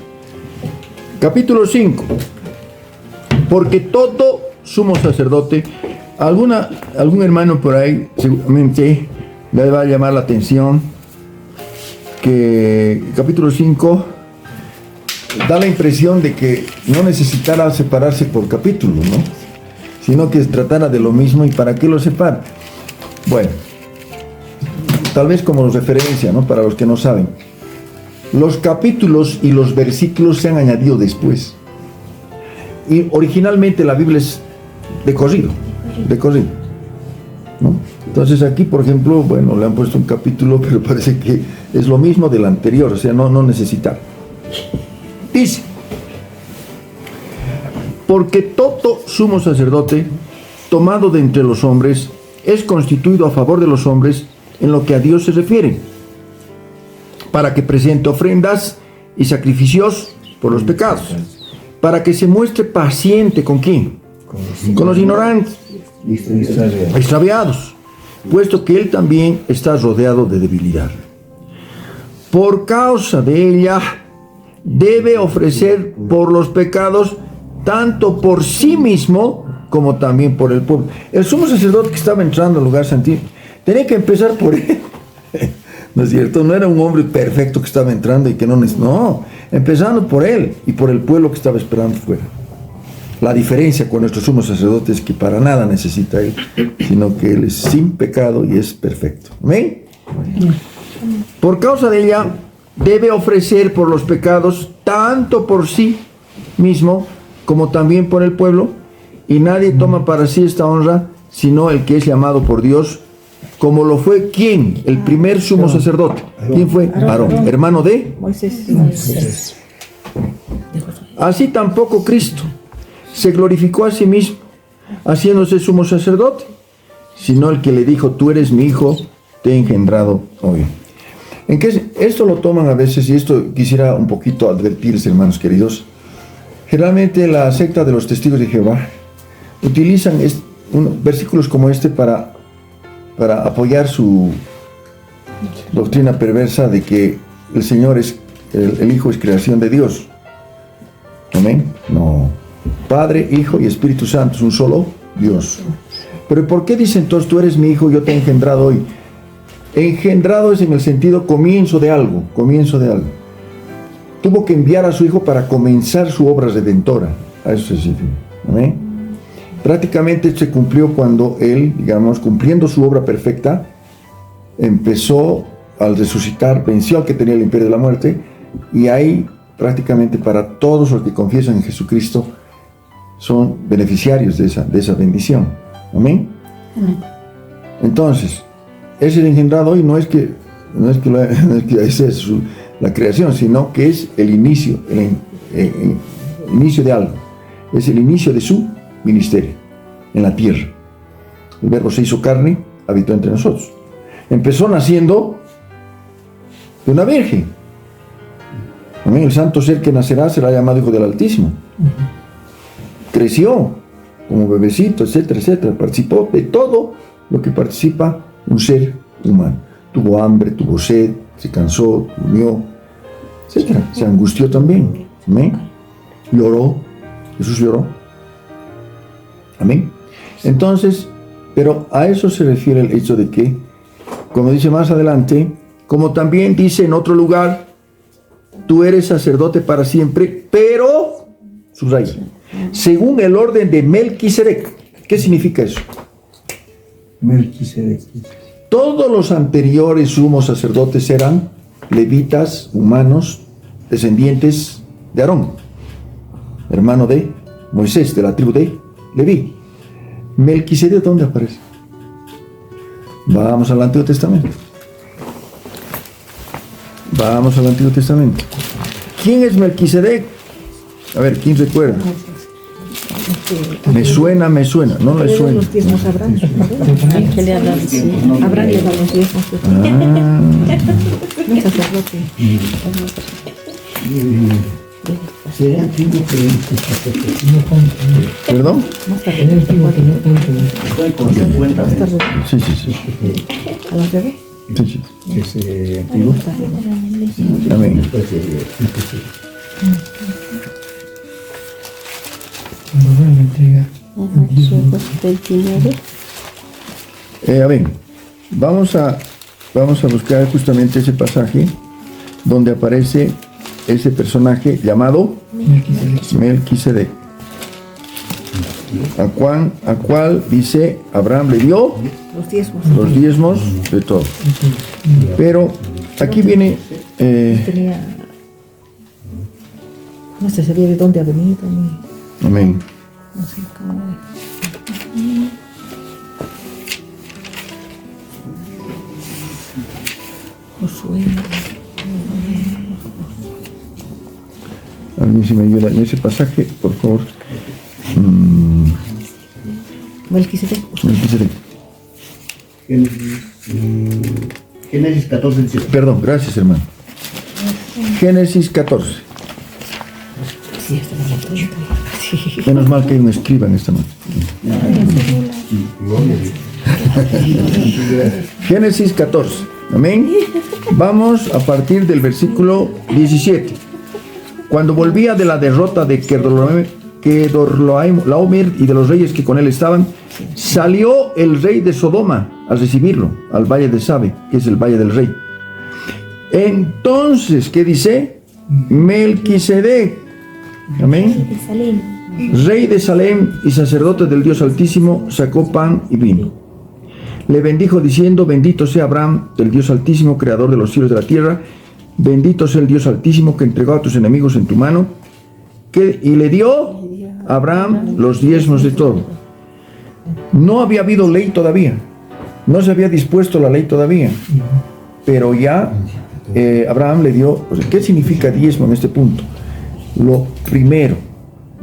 S1: Capítulo 5. Porque todo sumo sacerdote, algún hermano por ahí seguramente le va a llamar la atención que capítulo 5 da la impresión de que no necesitara separarse por capítulo, ¿no? Sino que tratara de lo mismo. ¿Y para qué lo separa? Bueno, tal vez como referencia, ¿no? Para los que no saben, los capítulos y los versículos se han añadido después. Y originalmente la Biblia es de corrido, ¿no? Entonces aquí, por ejemplo, bueno, le han puesto un capítulo, pero parece que es lo mismo del anterior, o sea, no necesita. Dice, porque todo sumo sacerdote tomado de entre los hombres es constituido a favor de los hombres en lo que a Dios se refiere, para que presente ofrendas y sacrificios por los pecados, para que se muestre paciente ¿con quién? con los ignorantes, extraviados, puesto que él también está rodeado de debilidad. Por causa de ella, debe ofrecer por los pecados, tanto por sí mismo como también por el pueblo. El sumo sacerdote que estaba entrando al lugar santísimo tenía que empezar por él. ¿No es cierto? No era un hombre perfecto que estaba entrando y que no, empezando por él y por el pueblo que estaba esperando fuera. La diferencia con nuestro sumo sacerdote es que para nada necesita él, sino que él es sin pecado y es perfecto. ¿Amén? Por causa de ella, debe ofrecer por los pecados, tanto por sí mismo como también por el pueblo, y nadie toma para sí esta honra, sino el que es llamado por Dios, como lo fue, ¿quién? El primer sumo sacerdote. ¿Quién fue? Aarón, hermano de
S2: Moisés.
S1: Así tampoco Cristo se glorificó a sí mismo, haciéndose sumo sacerdote, sino el que le dijo: tú eres mi hijo, te he engendrado hoy. ¿En qué esto lo toman a veces? Y esto quisiera un poquito advertirles, hermanos queridos. Generalmente la secta de los testigos de Jehová utilizan versículos como este para apoyar su doctrina perversa de que el Señor es, el Hijo es creación de Dios. ¿Amén? No. Padre, Hijo y Espíritu Santo es un solo Dios. Pero ¿por qué dicen entonces tú eres mi hijo, yo te he engendrado hoy? Engendrado es en el sentido comienzo de algo. Tuvo que enviar a su hijo para comenzar su obra redentora. A eso se significa. ¿Amén? Prácticamente se cumplió cuando él, digamos, cumpliendo su obra perfecta, empezó al resucitar, venció al que tenía el imperio de la muerte, y ahí prácticamente para todos los que confiesan en Jesucristo son beneficiarios de esa bendición. ¿Amén? Entonces, ese engendrado hoy no es que esa es la creación, sino que es el inicio, el inicio de algo. Es el inicio de su ministerio en la tierra. El Verbo se hizo carne, habitó entre nosotros. Empezó naciendo de una virgen. Amén. El santo ser que nacerá será llamado Hijo del Altísimo. Creció como bebecito, etcétera, etcétera. Participó de todo lo que participa un ser humano. Tuvo hambre, tuvo sed, se cansó, durmió, etcétera. Se angustió también. Amén. Lloró. Jesús lloró. Amén. Entonces, pero a eso se refiere el hecho de que, como dice más adelante, como también dice en otro lugar, tú eres sacerdote para siempre, pero, subraya, según el orden de Melquisedec. ¿Qué significa eso?
S3: Melquisedec.
S1: Todos los anteriores sumos sacerdotes eran levitas, humanos, descendientes de Aarón, hermano de Moisés, de la tribu de Leví. Melquisedec, ¿dónde aparece? Vamos al Antiguo Testamento. ¿Quién es Melquisedec? A ver, ¿quién recuerda? Me suena, no le suena.
S2: Los diezmos a Abraham. ¿Qué le ha dado? Sí. Abraham le da los diezmos. No es sacerdote.
S3: Sería antiguo que
S1: ¿Perdón?
S2: Más tarde.
S1: Sí.
S2: ¿A los bebés?
S1: Sí.
S3: es antiguo.
S1: Amén. Amén. Vamos a buscar justamente ese pasaje donde aparece ese personaje llamado Melquisedec, a cual dice Abraham le dio los diezmos de todo. Pero aquí viene
S2: no se sabía de dónde ha venido ni
S1: amén.
S2: no sé cómo Josué.
S1: A mí si me ayuda en ese pasaje, por favor.
S2: Melquisedec.
S4: Génesis 14, 17.
S1: Perdón, gracias hermano. Génesis 14.
S2: Sí, está
S1: Menos mal que hay un escriba en esta noche. Génesis 14. Amén. Vamos a partir del versículo 17. Cuando volvía de la derrota de Kedorlaomer y de los reyes que con él estaban, salió el rey de Sodoma a recibirlo al valle de Sabe, que es el valle del rey. Entonces, ¿qué dice? Melquisedec, amén, rey de Salem y sacerdote del Dios Altísimo, sacó pan y vino. Le bendijo diciendo: bendito sea Abraham, del Dios Altísimo, creador de los cielos y de la tierra. Bendito sea el Dios Altísimo que entregó a tus enemigos en tu mano. Y le dio a Abraham los diezmos de todo. No había habido ley todavía. No se había dispuesto la ley todavía. Pero ya Abraham le dio. ¿Qué significa diezmo en este punto? Lo primero,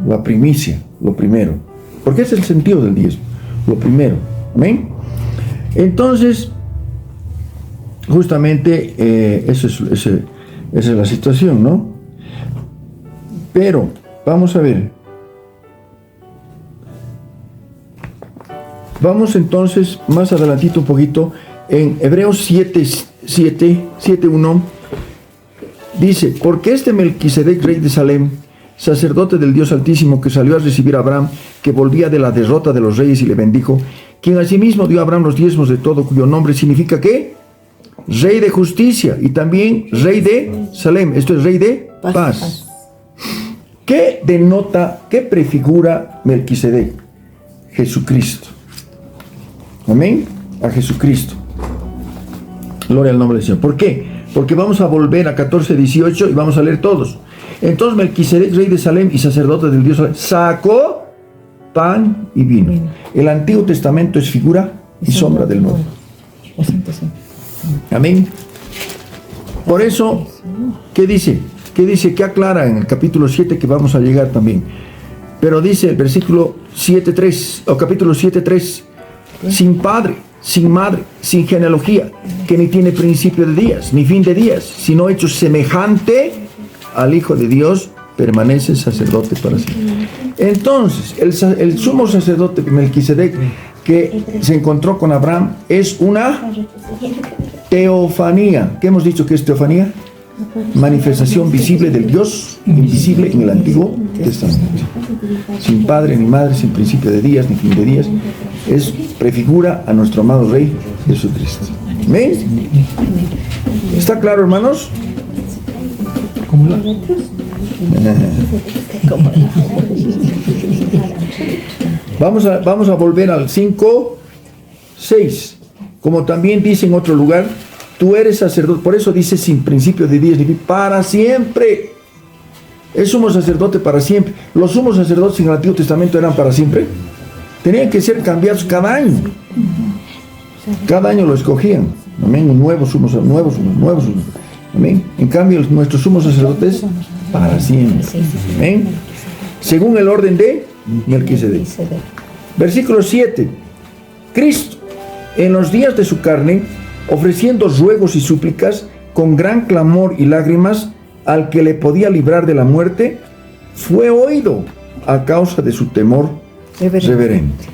S1: la primicia, lo primero. Porque es el sentido del diezmo. Lo primero. ¿Amén? Entonces, justamente esa es la situación, ¿no? Pero, vamos a ver. Vamos entonces, más adelantito un poquito, en Hebreos 7:1, dice: porque este Melquisedec, rey de Salem, sacerdote del Dios Altísimo, que salió a recibir a Abraham, que volvía de la derrota de los reyes, y le bendijo, quien asimismo dio a Abraham los diezmos de todo, cuyo nombre significa ¿qué? Rey de justicia, y también rey de Salem, esto es rey de paz. ¿Qué denota, qué prefigura Melquisedec? Jesucristo. Amén. A Jesucristo. Gloria al nombre del Señor. ¿Por qué? Porque vamos a volver a 14:18 y vamos a leer todos. Entonces Melquisedec, rey de Salem y sacerdote del Dios, sacó pan y vino. El Antiguo Testamento es figura y sombra del Nuevo. Amén. Por eso, ¿qué dice? ¿Qué dice? ¿Qué aclara en el capítulo 7 que vamos a llegar también? Pero dice el versículo 7:3 o capítulo 7:3: sin padre, sin madre, sin genealogía, que ni tiene principio de días, ni fin de días, sino hecho semejante al Hijo de Dios, permanece sacerdote para siempre. Entonces, el sumo sacerdote Melquisedec que se encontró con Abraham es una teofanía. ¿Qué hemos dicho que es teofanía? Manifestación visible del Dios invisible en el Antiguo Testamento. Sin padre ni madre, sin principio de días ni fin de días, es prefigura a nuestro amado Rey Jesucristo. ¿Amén? ¿Está claro, hermanos? Vamos a volver al 5:6. Como también dice en otro lugar: tú eres sacerdote. Por eso dice sin principio de días ni fin, para siempre. Es sumo sacerdote para siempre. Los sumos sacerdotes en el Antiguo Testamento eran para siempre. Tenían que ser cambiados cada año. Cada año lo escogían. Amén. Un nuevo sumo, nuevos. Amén. En cambio, nuestros sumos sacerdotes para siempre. Amén. Según el orden de Melquisedec. Versículo 7. Cristo, en los días de su carne, ofreciendo ruegos y súplicas con gran clamor y lágrimas al que le podía librar de la muerte, fue oído a causa de su temor reverente.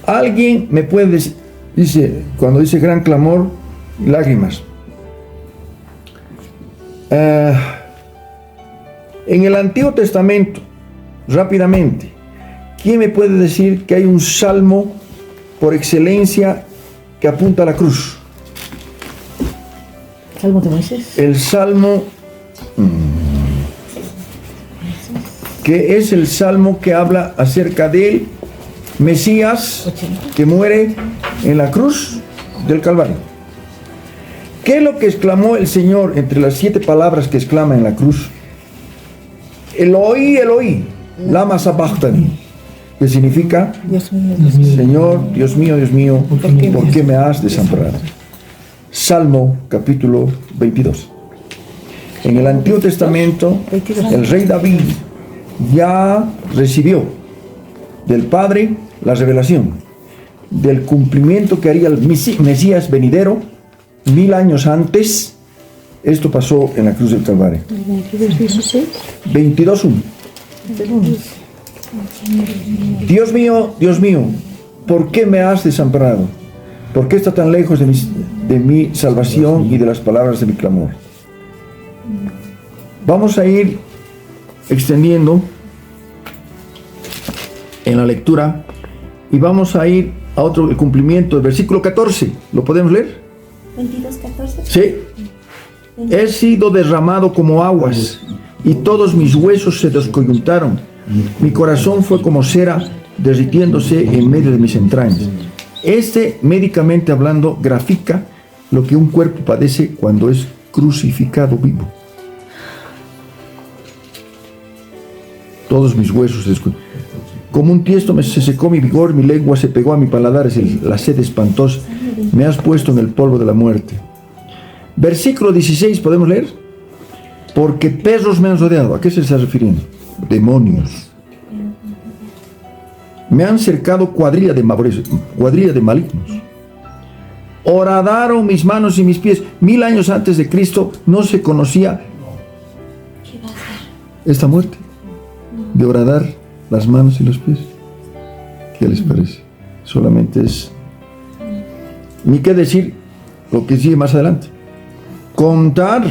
S1: Alguien me puede decir, dice, cuando dice gran clamor y lágrimas, en el Antiguo Testamento, rápidamente, ¿quién me puede decir que hay un salmo por excelencia que apunta a la cruz?
S2: ¿Salmo de Moisés?
S1: El salmo que es el salmo que habla acerca del Mesías que muere en la cruz del Calvario. ¿Qué es lo que exclamó el Señor entre las 7 palabras que exclama en la cruz? Eloi, Eloi, lama sabachthani, que significa: Señor, Dios mío, ¿por qué me has desamparado? Salmo capítulo 22. En el Antiguo Testamento, el rey David ya recibió del Padre la revelación del cumplimiento que haría el Mesías venidero 1000 años antes. Esto pasó en la cruz del Calvario. 22:1. Dios mío, ¿por qué me has desamparado? ¿Por qué estás tan lejos de mi salvación y de las palabras de mi clamor? Vamos a ir extendiendo en la lectura y vamos a ir a otro cumplimiento, el versículo 14. ¿Lo podemos leer?
S5: 22:14.
S1: Sí. He sido derramado como aguas y todos mis huesos se descoyuntaron. Mi corazón fue como cera derritiéndose en medio de mis entrañas. Médicamente hablando, grafica lo que un cuerpo padece cuando es crucificado vivo. Todos mis huesos se descoyuntaron. Como un tiesto se secó mi vigor, mi lengua se pegó a mi paladar, la sed espantosa. Me has puesto en el polvo de la muerte. Versículo 16, ¿podemos leer? Porque perros me han rodeado. ¿A qué se está refiriendo? Demonios. Me han cercado cuadrilla de malignos. Horadaron mis manos y mis pies. 1000 años antes de Cristo no se conocía esta muerte de horadar las manos y los pies. ¿Qué les parece? Solamente es ni qué decir lo que sigue más adelante. Contar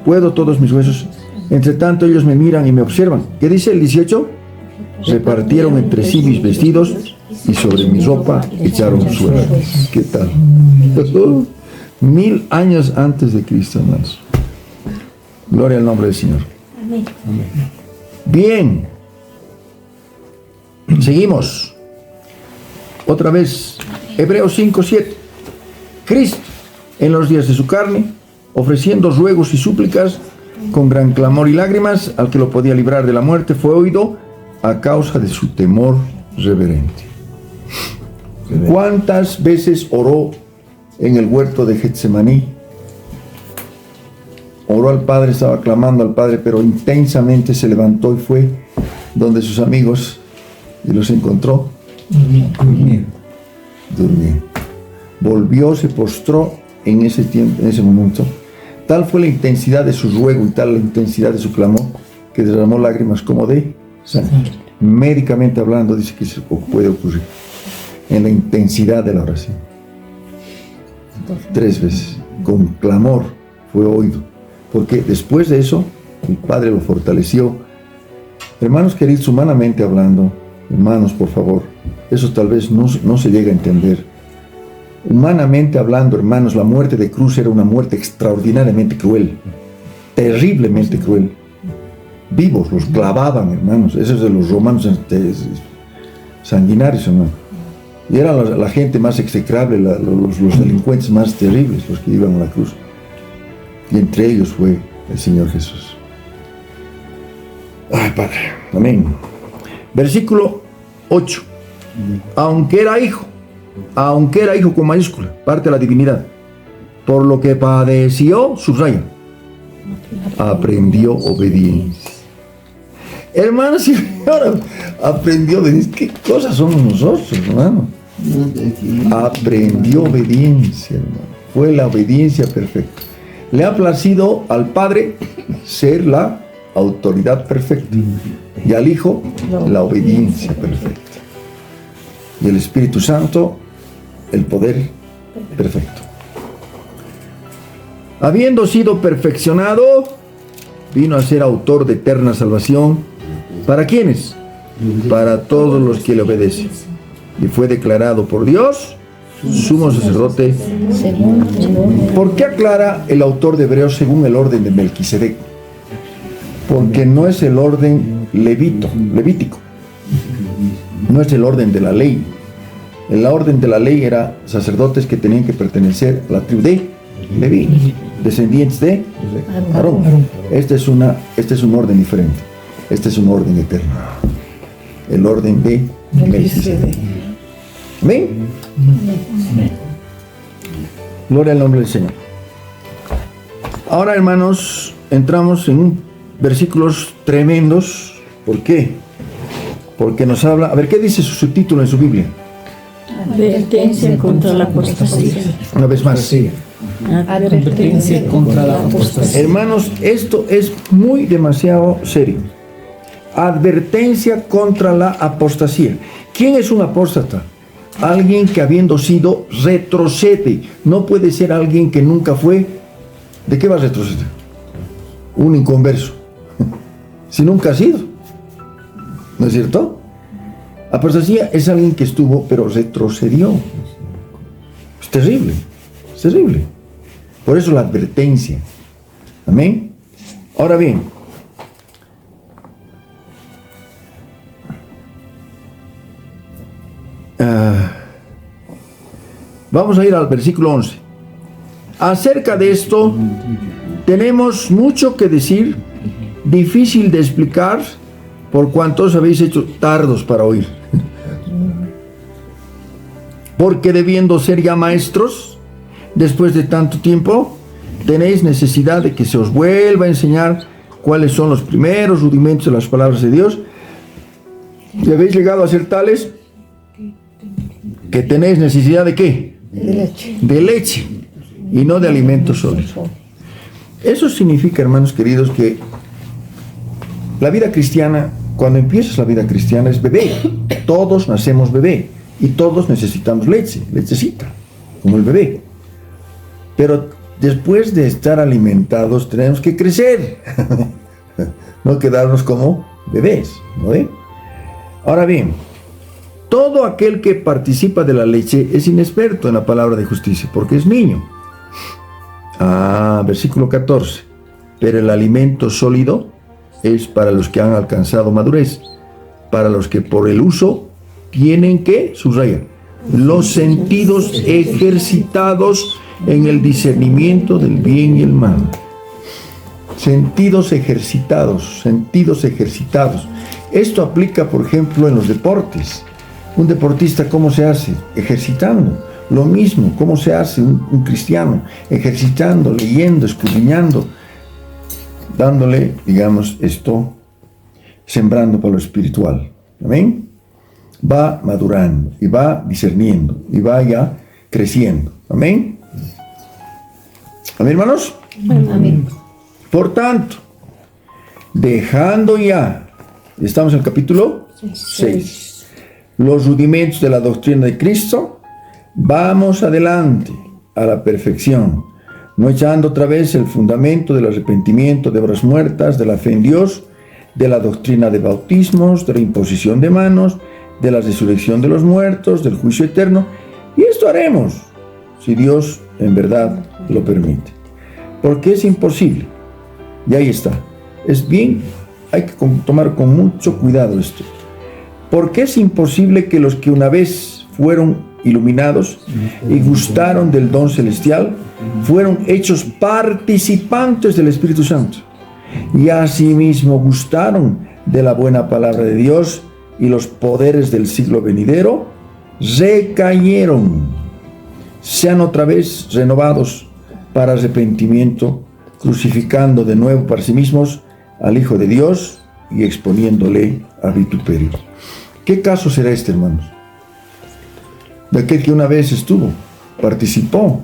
S1: puedo todos mis huesos. Entre tanto ellos me miran y me observan. ¿Qué dice el 18? Repartieron entre sí mis vestidos y sobre mi ropa echaron suerte. ¿Qué tal? 1000 años antes de Cristo, hermanos. Gloria al nombre del Señor. Bien. Seguimos. Otra vez. Hebreos 5:7. Cristo, en los días de su carne, ofreciendo ruegos y súplicas con gran clamor y lágrimas al que lo podía librar de la muerte, fue oído a causa de su temor reverente. ¿Cuántas veces oró en el huerto de Getsemaní? Oró al Padre, estaba clamando al Padre, pero intensamente se levantó y fue donde sus amigos y los encontró durmiendo. Volvió, se postró en ese tiempo, en ese momento. Tal fue la intensidad de su ruego y tal la intensidad de su clamor que derramó lágrimas como de sangre. Médicamente hablando, dice que se puede ocurrir en la intensidad de la oración. 3 veces, con clamor, fue oído. Porque después de eso, el Padre lo fortaleció. Hermanos queridos, humanamente hablando, hermanos, por favor, eso tal vez no se llega a entender. Humanamente hablando, hermanos, la muerte de cruz era una muerte extraordinariamente cruel, terriblemente cruel. Vivos, los clavaban, hermanos, esos de los romanos sanguinarios, hermano. Y era la gente más execrable, los delincuentes más terribles, los que iban a la cruz. Y entre ellos fue el Señor Jesús. Ay, Padre, amén. Versículo 8. Aunque era hijo con mayúscula, parte de la divinidad, por lo que padeció, subraya, aprendió obediencia. Hermanos, y ahora aprendió obediencia. ¿Qué cosas somos nosotros, hermano? Aprendió obediencia, hermano. Fue la obediencia perfecta. Le ha placido al Padre ser la autoridad perfecta y al Hijo la obediencia perfecta. Y el Espíritu Santo, el poder perfecto. Habiendo sido perfeccionado, vino a ser autor de eterna salvación. ¿Para quiénes? Para todos los que le obedecen. Y fue declarado por Dios sumo sacerdote. ¿Por qué aclara el autor de Hebreos según el orden de Melquisedec? Porque no es el orden levítico. No es el orden de la ley. En la orden de la ley era sacerdotes que tenían que pertenecer a la tribu de Leví, descendientes de Aarón. Este es un orden diferente. Este es un orden eterno. El orden de Melquisedec. ¿Amén? Gloria al nombre del Señor. Ahora, hermanos, entramos en versículos tremendos. ¿Por qué? Porque nos habla... A ver, ¿qué dice su subtítulo en su Biblia?
S2: Advertencia contra la apostasía.
S1: Una vez más. Sí.
S2: Advertencia contra la apostasía.
S1: Hermanos, esto es demasiado serio. Advertencia contra la apostasía. ¿Quién es un apóstata? Alguien que habiendo sido retrocede. No puede ser alguien que nunca fue. ¿De qué va a retroceder? Un inconverso. Si nunca ha sido. ¿No es cierto? Apostasía es alguien que estuvo, pero retrocedió. Es terrible. Es terrible. Por eso la advertencia. Amén. Ahora bien, vamos a ir al versículo 11. Acerca de esto tenemos mucho que decir, difícil de explicar, por cuanto os habéis hecho tardos para oír. Porque debiendo ser ya maestros, después de tanto tiempo, tenéis necesidad de que se os vuelva a enseñar cuáles son los primeros rudimentos de las palabras de Dios. Y habéis llegado a ser tales que tenéis necesidad de ¿qué? De leche y no de alimento sólido. Eso significa, hermanos queridos, que la vida cristiana, cuando empiezas la vida cristiana, es bebé. Todos nacemos bebé y todos necesitamos leche, lechecita, como el bebé. Pero después de estar alimentados tenemos que crecer, no quedarnos como bebés, ¿no ve? Ahora bien, todo aquel que participa de la leche es inexperto en la palabra de justicia, porque es niño. Versículo 14. Pero el alimento sólido es para los que han alcanzado madurez, para los que por el uso tienen que, subraya, los sentidos ejercitados en el discernimiento del bien y el mal. Sentidos ejercitados, sentidos ejercitados. Esto aplica, por ejemplo, en los deportes. Un deportista, ¿cómo se hace? Ejercitando. Lo mismo, ¿cómo se hace un cristiano? Ejercitando, leyendo, escudriñando, dándole, digamos, esto, sembrando para lo espiritual. ¿Amén? Va madurando y va discerniendo y va ya creciendo. ¿Amén? ¿Amén, hermanos?
S2: Amén.
S1: Por tanto, dejando ya, estamos en el capítulo 6, los rudimentos de la doctrina de Cristo, vamos adelante a la perfección, no echando otra vez el fundamento del arrepentimiento de obras muertas, de la fe en Dios, de la doctrina de bautismos, de la imposición de manos, de la resurrección de los muertos, del juicio eterno, y esto haremos, si Dios en verdad lo permite. Porque es imposible, y ahí está, es bien, hay que tomar con mucho cuidado esto, porque es imposible que los que una vez fueron iluminados y gustaron del don celestial, fueron hechos participantes del Espíritu Santo, y asimismo gustaron de la buena palabra de Dios y los poderes del siglo venidero, recayeron, sean otra vez renovados para arrepentimiento, crucificando de nuevo para sí mismos al Hijo de Dios y exponiéndole a vituperio. ¿Qué caso será este, hermanos? De aquel que una vez estuvo, participó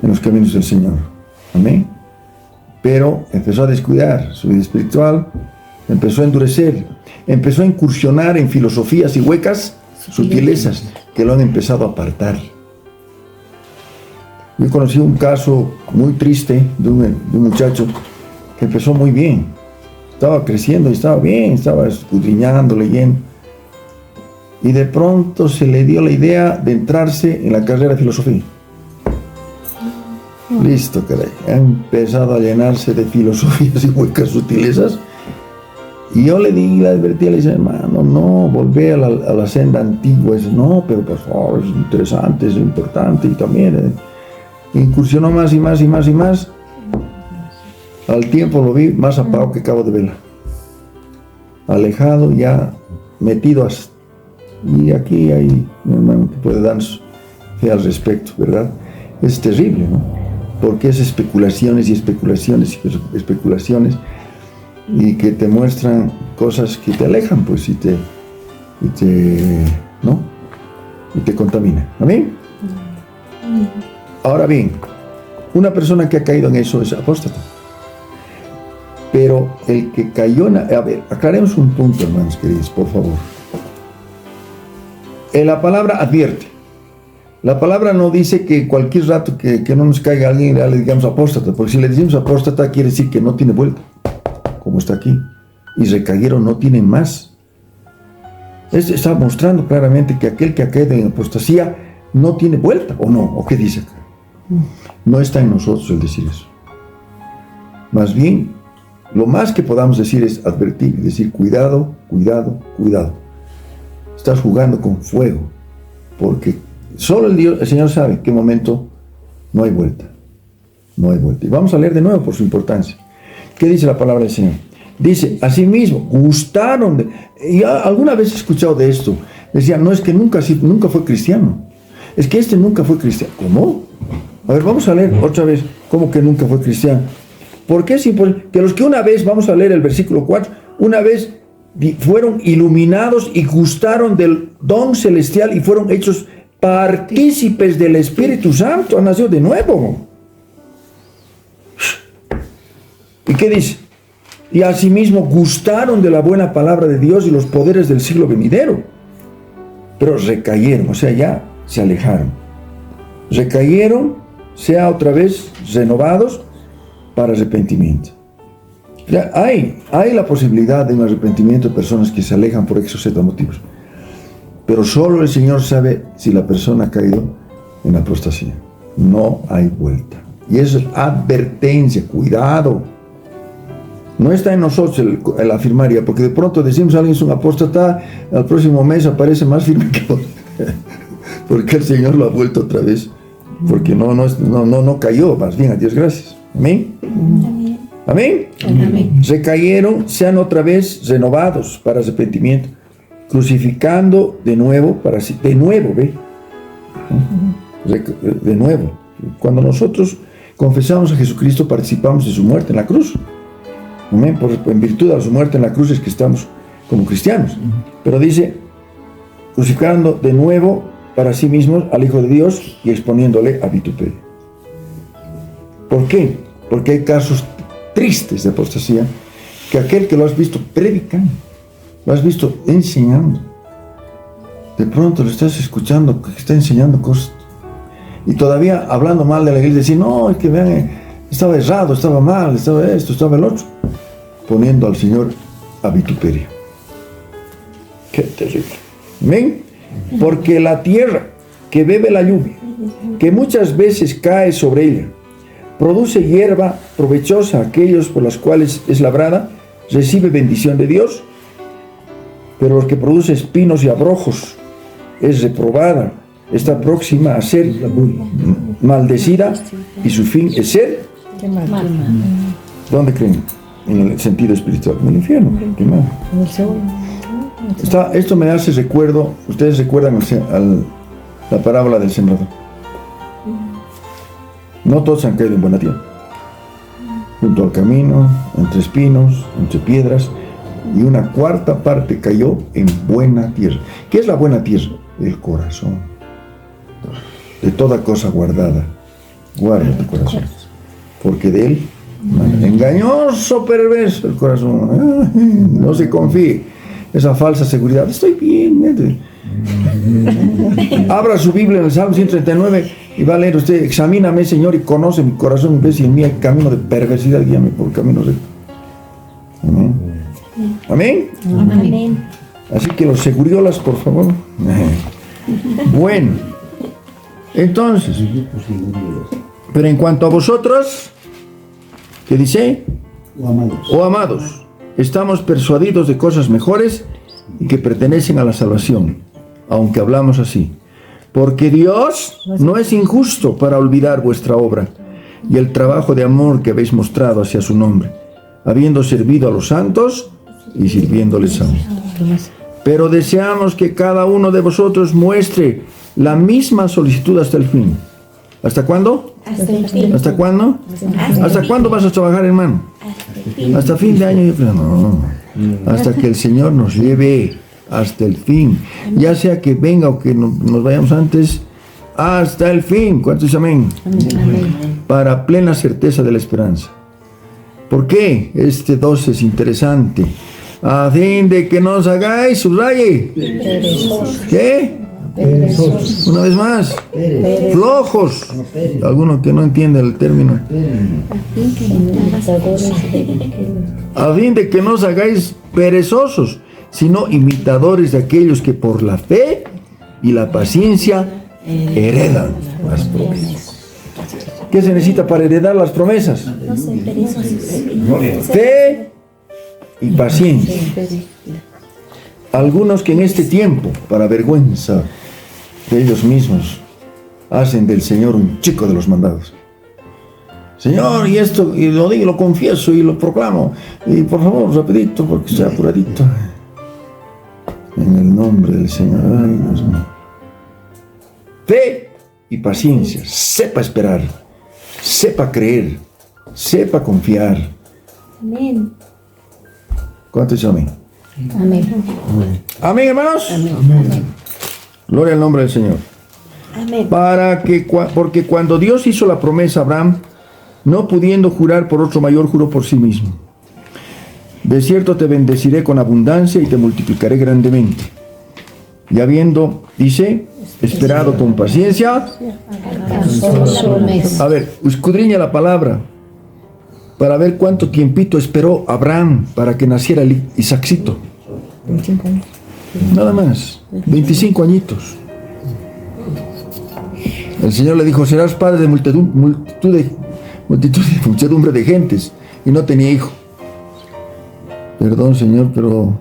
S1: en los caminos del Señor. Amén. Pero empezó a descuidar su vida espiritual, empezó a endurecer, empezó a incursionar en filosofías y huecas sutilezas que lo han empezado a apartar. Yo conocí un caso muy triste de un muchacho que empezó muy bien, estaba creciendo y estaba bien, estaba escudriñando, leyendo, y de pronto se le dio la idea de entrarse en la carrera de filosofía. Listo, caray, ha empezado a llenarse de filosofías y huecas sutilezas, y yo le advertí, le dije, hermano, no, volvé a la senda antigua. Dice, no, pero por favor, es interesante, es importante, y también incursionó más y más y más y más. Al tiempo lo vi más apagado que cabo de vela, alejado, ya metido hasta. Y aquí hay un hermano que puede darnos fe al respecto, ¿verdad? Es terrible, ¿no? Porque es especulaciones y especulaciones y especulaciones, y que te muestran cosas que te alejan, pues, y te contaminan. ¿Amén? Ahora bien, una persona que ha caído en eso es apóstata. Pero el que cayó a ver, aclaremos un punto, hermanos queridos, por favor. La palabra advierte. La palabra no dice que cualquier rato que no nos caiga alguien le digamos apóstata, porque si le decimos apóstata quiere decir que no tiene vuelta, como está aquí. Y recayeron, no tienen más. Esto está mostrando claramente que aquel que ha caído en apostasía no tiene vuelta, ¿o no? ¿O qué dice acá? No está en nosotros el decir eso. Más bien, lo más que podamos decir es advertir y decir cuidado, cuidado, cuidado. Estás jugando con fuego, porque solo el Señor sabe en qué momento no hay vuelta. No hay vuelta. Y vamos a leer de nuevo por su importancia. ¿Qué dice la palabra del Señor? Dice, asimismo, gustaron. Y alguna vez he escuchado de esto. Decían, no, es que nunca fue cristiano. Es que este nunca fue cristiano. ¿Cómo? A ver, vamos a leer otra vez. ¿Cómo que nunca fue cristiano? Porque es importante que los que una vez, vamos a leer el versículo 4, una vez fueron iluminados y gustaron del don celestial y fueron hechos partícipes del Espíritu Santo, han nacido de nuevo. ¿Y qué dice? Y asimismo gustaron de la buena palabra de Dios y los poderes del siglo venidero. Pero recayeron, o sea, ya se alejaron. Recayeron, sea otra vez renovados para arrepentimiento. Ya hay la posibilidad de un arrepentimiento de personas que se alejan por esos motivos. Pero solo el Señor sabe si la persona ha caído en apostasía. No hay vuelta. Y eso es advertencia, cuidado. No está en nosotros el afirmar ya, porque de pronto decimos alguien es un apóstata, al próximo mes aparece más firme que otro. Porque el Señor lo ha vuelto otra vez. Porque no cayó, más bien, a Dios gracias. Amén. Amén. Amén. Recayeron, sean otra vez renovados para arrepentimiento, crucificando de nuevo, de nuevo. Cuando nosotros confesamos a Jesucristo, participamos de su muerte en la cruz. Amén. En virtud de su muerte en la cruz es que estamos como cristianos. Pero dice, crucificando de nuevo para sí mismos al Hijo de Dios y exponiéndole a vituperio. ¿Por qué? Porque hay casos tristes de apostasía, que aquel que lo has visto predicando, lo has visto enseñando, de pronto lo estás escuchando que está enseñando cosas y todavía hablando mal de la iglesia, decir, no, es que vean, estaba errado, estaba mal, estaba esto, estaba el otro, poniendo al Señor a vituperio. Qué terrible. Amén. Porque la tierra que bebe la lluvia, que muchas veces cae sobre ella, produce hierba provechosa a aquellos por las cuales es labrada, recibe bendición de Dios, pero los que produce espinos y abrojos es reprobada, está próxima a ser maldecida y su fin es ser
S2: quemada.
S1: ¿Dónde creen? En el sentido espiritual, en el infierno, quemado. Esto me hace recuerdo, ustedes recuerdan la parábola del sembrador. No todos han caído en buena tierra. Junto al camino, entre espinos, entre piedras, y una cuarta parte cayó en buena tierra. ¿Qué es la buena tierra? El corazón. De toda cosa guardada, guarda tu corazón, porque de él, engañoso, perverso el corazón. No se confíe, esa falsa seguridad, estoy bien. Abra su Biblia en el Salmo 139 y va a leer usted, examíname, Señor, y conoce mi corazón, y ve si en mí hay camino de perversidad, guíame por camino recto. Amén. Amén.
S2: Amén.
S1: Así que los seguriolas, por favor. Bueno, entonces, pero en cuanto a vosotros, ¿qué dice? Oh amados, estamos persuadidos de cosas mejores y que pertenecen a la salvación, aunque hablamos así. Porque Dios no es injusto para olvidar vuestra obra y el trabajo de amor que habéis mostrado hacia su nombre, habiendo servido a los santos y sirviéndoles aún. Pero deseamos que cada uno de vosotros muestre la misma solicitud hasta el fin. ¿Hasta cuándo?
S2: Hasta el fin.
S1: ¿Hasta cuándo? ¿Hasta cuándo vas a trabajar, hermano? Hasta fin de año. No, hasta que el Señor nos lleve hasta el fin. Ya sea que venga o que nos vayamos antes, hasta el fin. ¿Cuántos dicen amén?
S2: Amén.
S1: Para plena certeza de la esperanza. ¿Por qué? Este 12 es interesante. A fin de que no os hagáis, subraye. ¿Qué? Una vez más. Flojos. Alguno que no entiende el término. A fin de que no os hagáis perezosos, sino imitadores de aquellos que por la fe y la paciencia heredan las promesas. ¿Qué se necesita para heredar las promesas? Fe y paciencia. Algunos que en este tiempo, para vergüenza de ellos mismos, hacen del Señor un chico de los mandados. Señor, y esto, y lo digo, lo confieso y lo proclamo. Y por favor, rapidito, porque sea apuradito. En el nombre del Señor. Ay, Dios mío. Fe y paciencia. Sepa esperar. Sepa creer. Sepa confiar.
S2: Amén.
S1: ¿Cuánto es amén?
S2: Amén.
S1: Amén, hermanos.
S2: Amén.
S1: Gloria al nombre del Señor.
S2: Amén.
S1: Porque cuando Dios hizo la promesa a Abraham, no pudiendo jurar por otro mayor, juró por sí mismo. De cierto te bendeciré con abundancia y te multiplicaré grandemente. Y habiendo, dice, esperado con paciencia. A ver, escudriña la palabra para ver cuánto tiempito esperó Abraham para que naciera el Isaacito.
S2: 25 años.
S1: Nada más, 25 añitos. El Señor le dijo, serás padre de muchedumbre de gentes, y no tenía hijo. Perdón, Señor, pero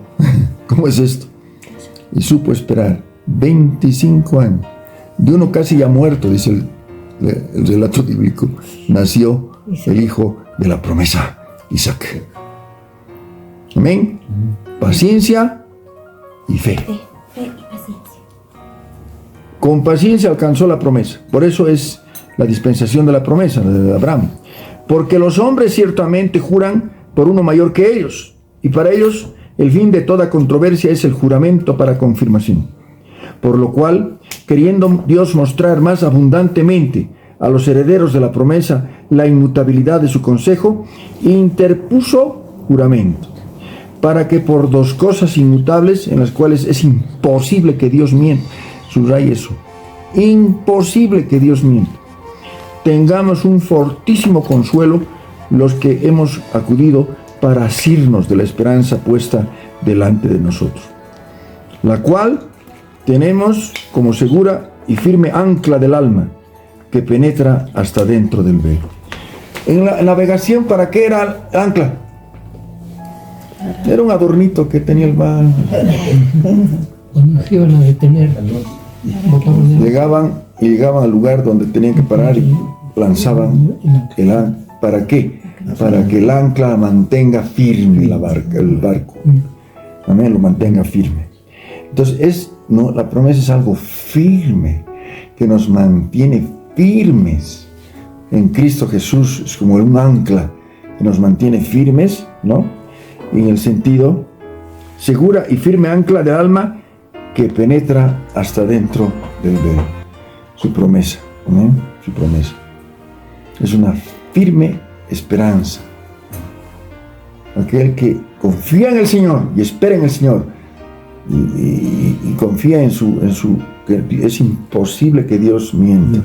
S1: ¿cómo es esto? Y supo esperar 25 años. De uno casi ya muerto, dice el relato bíblico, nació el hijo de la promesa, Isaac. Amén. Paciencia y fe.
S2: Fe y paciencia.
S1: Con paciencia alcanzó la promesa. Por eso es la dispensación de la promesa de Abraham. Porque los hombres ciertamente juran por uno mayor que ellos, y para ellos el fin de toda controversia es el juramento para confirmación. Por lo cual, queriendo Dios mostrar más abundantemente a los herederos de la promesa la inmutabilidad de su consejo, interpuso juramento, para que por dos cosas inmutables en las cuales es imposible que Dios mienta, subraya eso, imposible que Dios mienta, tengamos un fortísimo consuelo los que hemos acudido para asirnos de la esperanza puesta delante de nosotros, la cual tenemos como segura y firme ancla del alma, que penetra hasta dentro del velo. En la navegación, ¿para qué era el ancla? Era un adornito que tenía el mar.
S3: Cuando se iban a detener,
S1: Llegaban al lugar donde tenían que parar y lanzaban el ancla. ¿Para qué? Para que el ancla mantenga firme el barco. Amén, lo mantenga firme. Entonces, la promesa es algo firme, que nos mantiene firmes en Cristo Jesús. Es como un ancla que nos mantiene firmes, ¿no? En el sentido, segura y firme ancla del alma que penetra hasta dentro del velo. Su promesa, ¿no? Su promesa. Es una firme esperanza. Aquel que confía en el Señor y espera en el Señor y confía en su que es imposible que Dios mienta.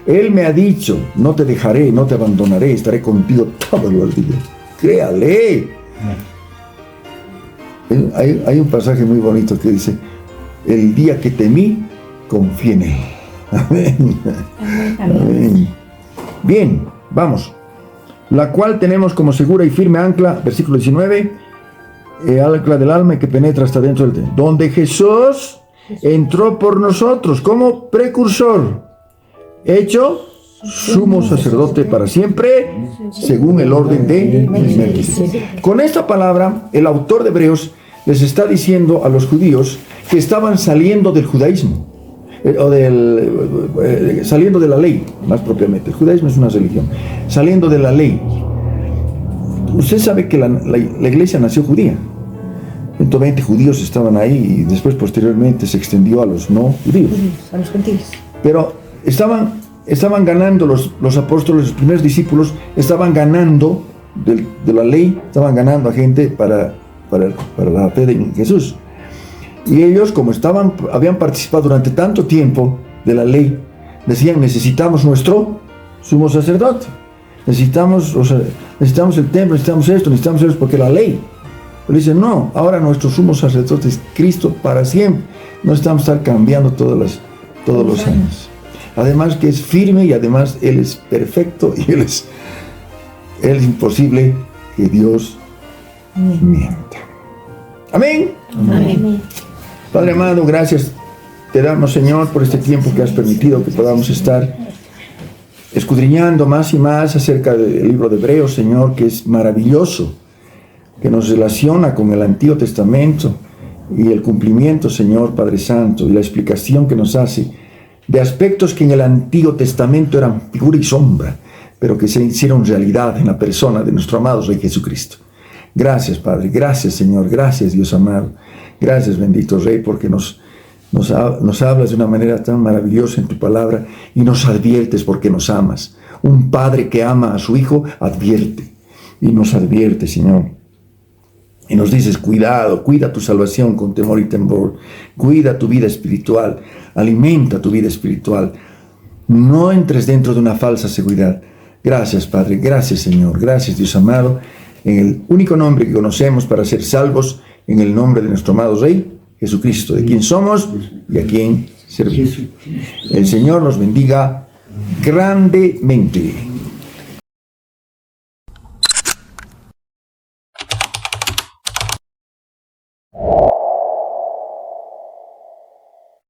S1: Él me ha dicho, no te dejaré, no te abandonaré, estaré contigo todos los días. Créale. Hay un pasaje muy bonito que dice, el día que temí, confié en él. Amén. Amén. Bien, vamos. La cual tenemos como segura y firme ancla, versículo 19, ancla del alma que penetra hasta dentro del templo, donde Jesús entró por nosotros como precursor, hecho sumo sacerdote para siempre, según el orden de Melquisedec. Con esta palabra, el autor de Hebreos les está diciendo a los judíos que estaban saliendo del judaísmo, saliendo de la ley, más propiamente. El judaísmo es una religión, saliendo de la ley. Usted sabe que la iglesia nació judía. 120 judíos estaban ahí y después posteriormente se extendió a los no judíos,
S2: a los gentiles.
S1: Pero estaban ganando los apóstoles, los primeros discípulos, estaban ganando de la ley, estaban ganando a gente para la fe de Jesús. Y ellos, como habían participado durante tanto tiempo de la ley, decían: necesitamos nuestro sumo sacerdote, necesitamos el templo, necesitamos esto, porque la ley. Pero dicen: no, ahora nuestro sumo sacerdote es Cristo para siempre, no estamos estar cambiando todos los años. Además que es firme, y además Él es perfecto, y Él es imposible que Dios mienta. Amén.
S2: Amén.
S1: Padre amado, gracias te damos, Señor, por este tiempo que has permitido que podamos estar escudriñando más y más acerca del libro de Hebreos, Señor, que es maravilloso, que nos relaciona con el Antiguo Testamento y el cumplimiento, Señor Padre Santo, y la explicación que nos hace de aspectos que en el Antiguo Testamento eran figura y sombra, pero que se hicieron realidad en la persona de nuestro amado Rey Jesucristo. Gracias, Padre, gracias, Señor, gracias, Dios amado, gracias, bendito Rey, porque nos hablas de una manera tan maravillosa en tu palabra y nos adviertes porque nos amas. Un padre que ama a su hijo advierte y nos advierte, Señor. Y nos dices: cuidado, cuida tu salvación con temor y temor, cuida tu vida espiritual, alimenta tu vida espiritual, no entres dentro de una falsa seguridad. Gracias, Padre, gracias, Señor, gracias, Dios amado, en el único nombre que conocemos para ser salvos, en el nombre de nuestro amado Rey Jesucristo, de quien somos y a quien servimos. El Señor nos bendiga grandemente.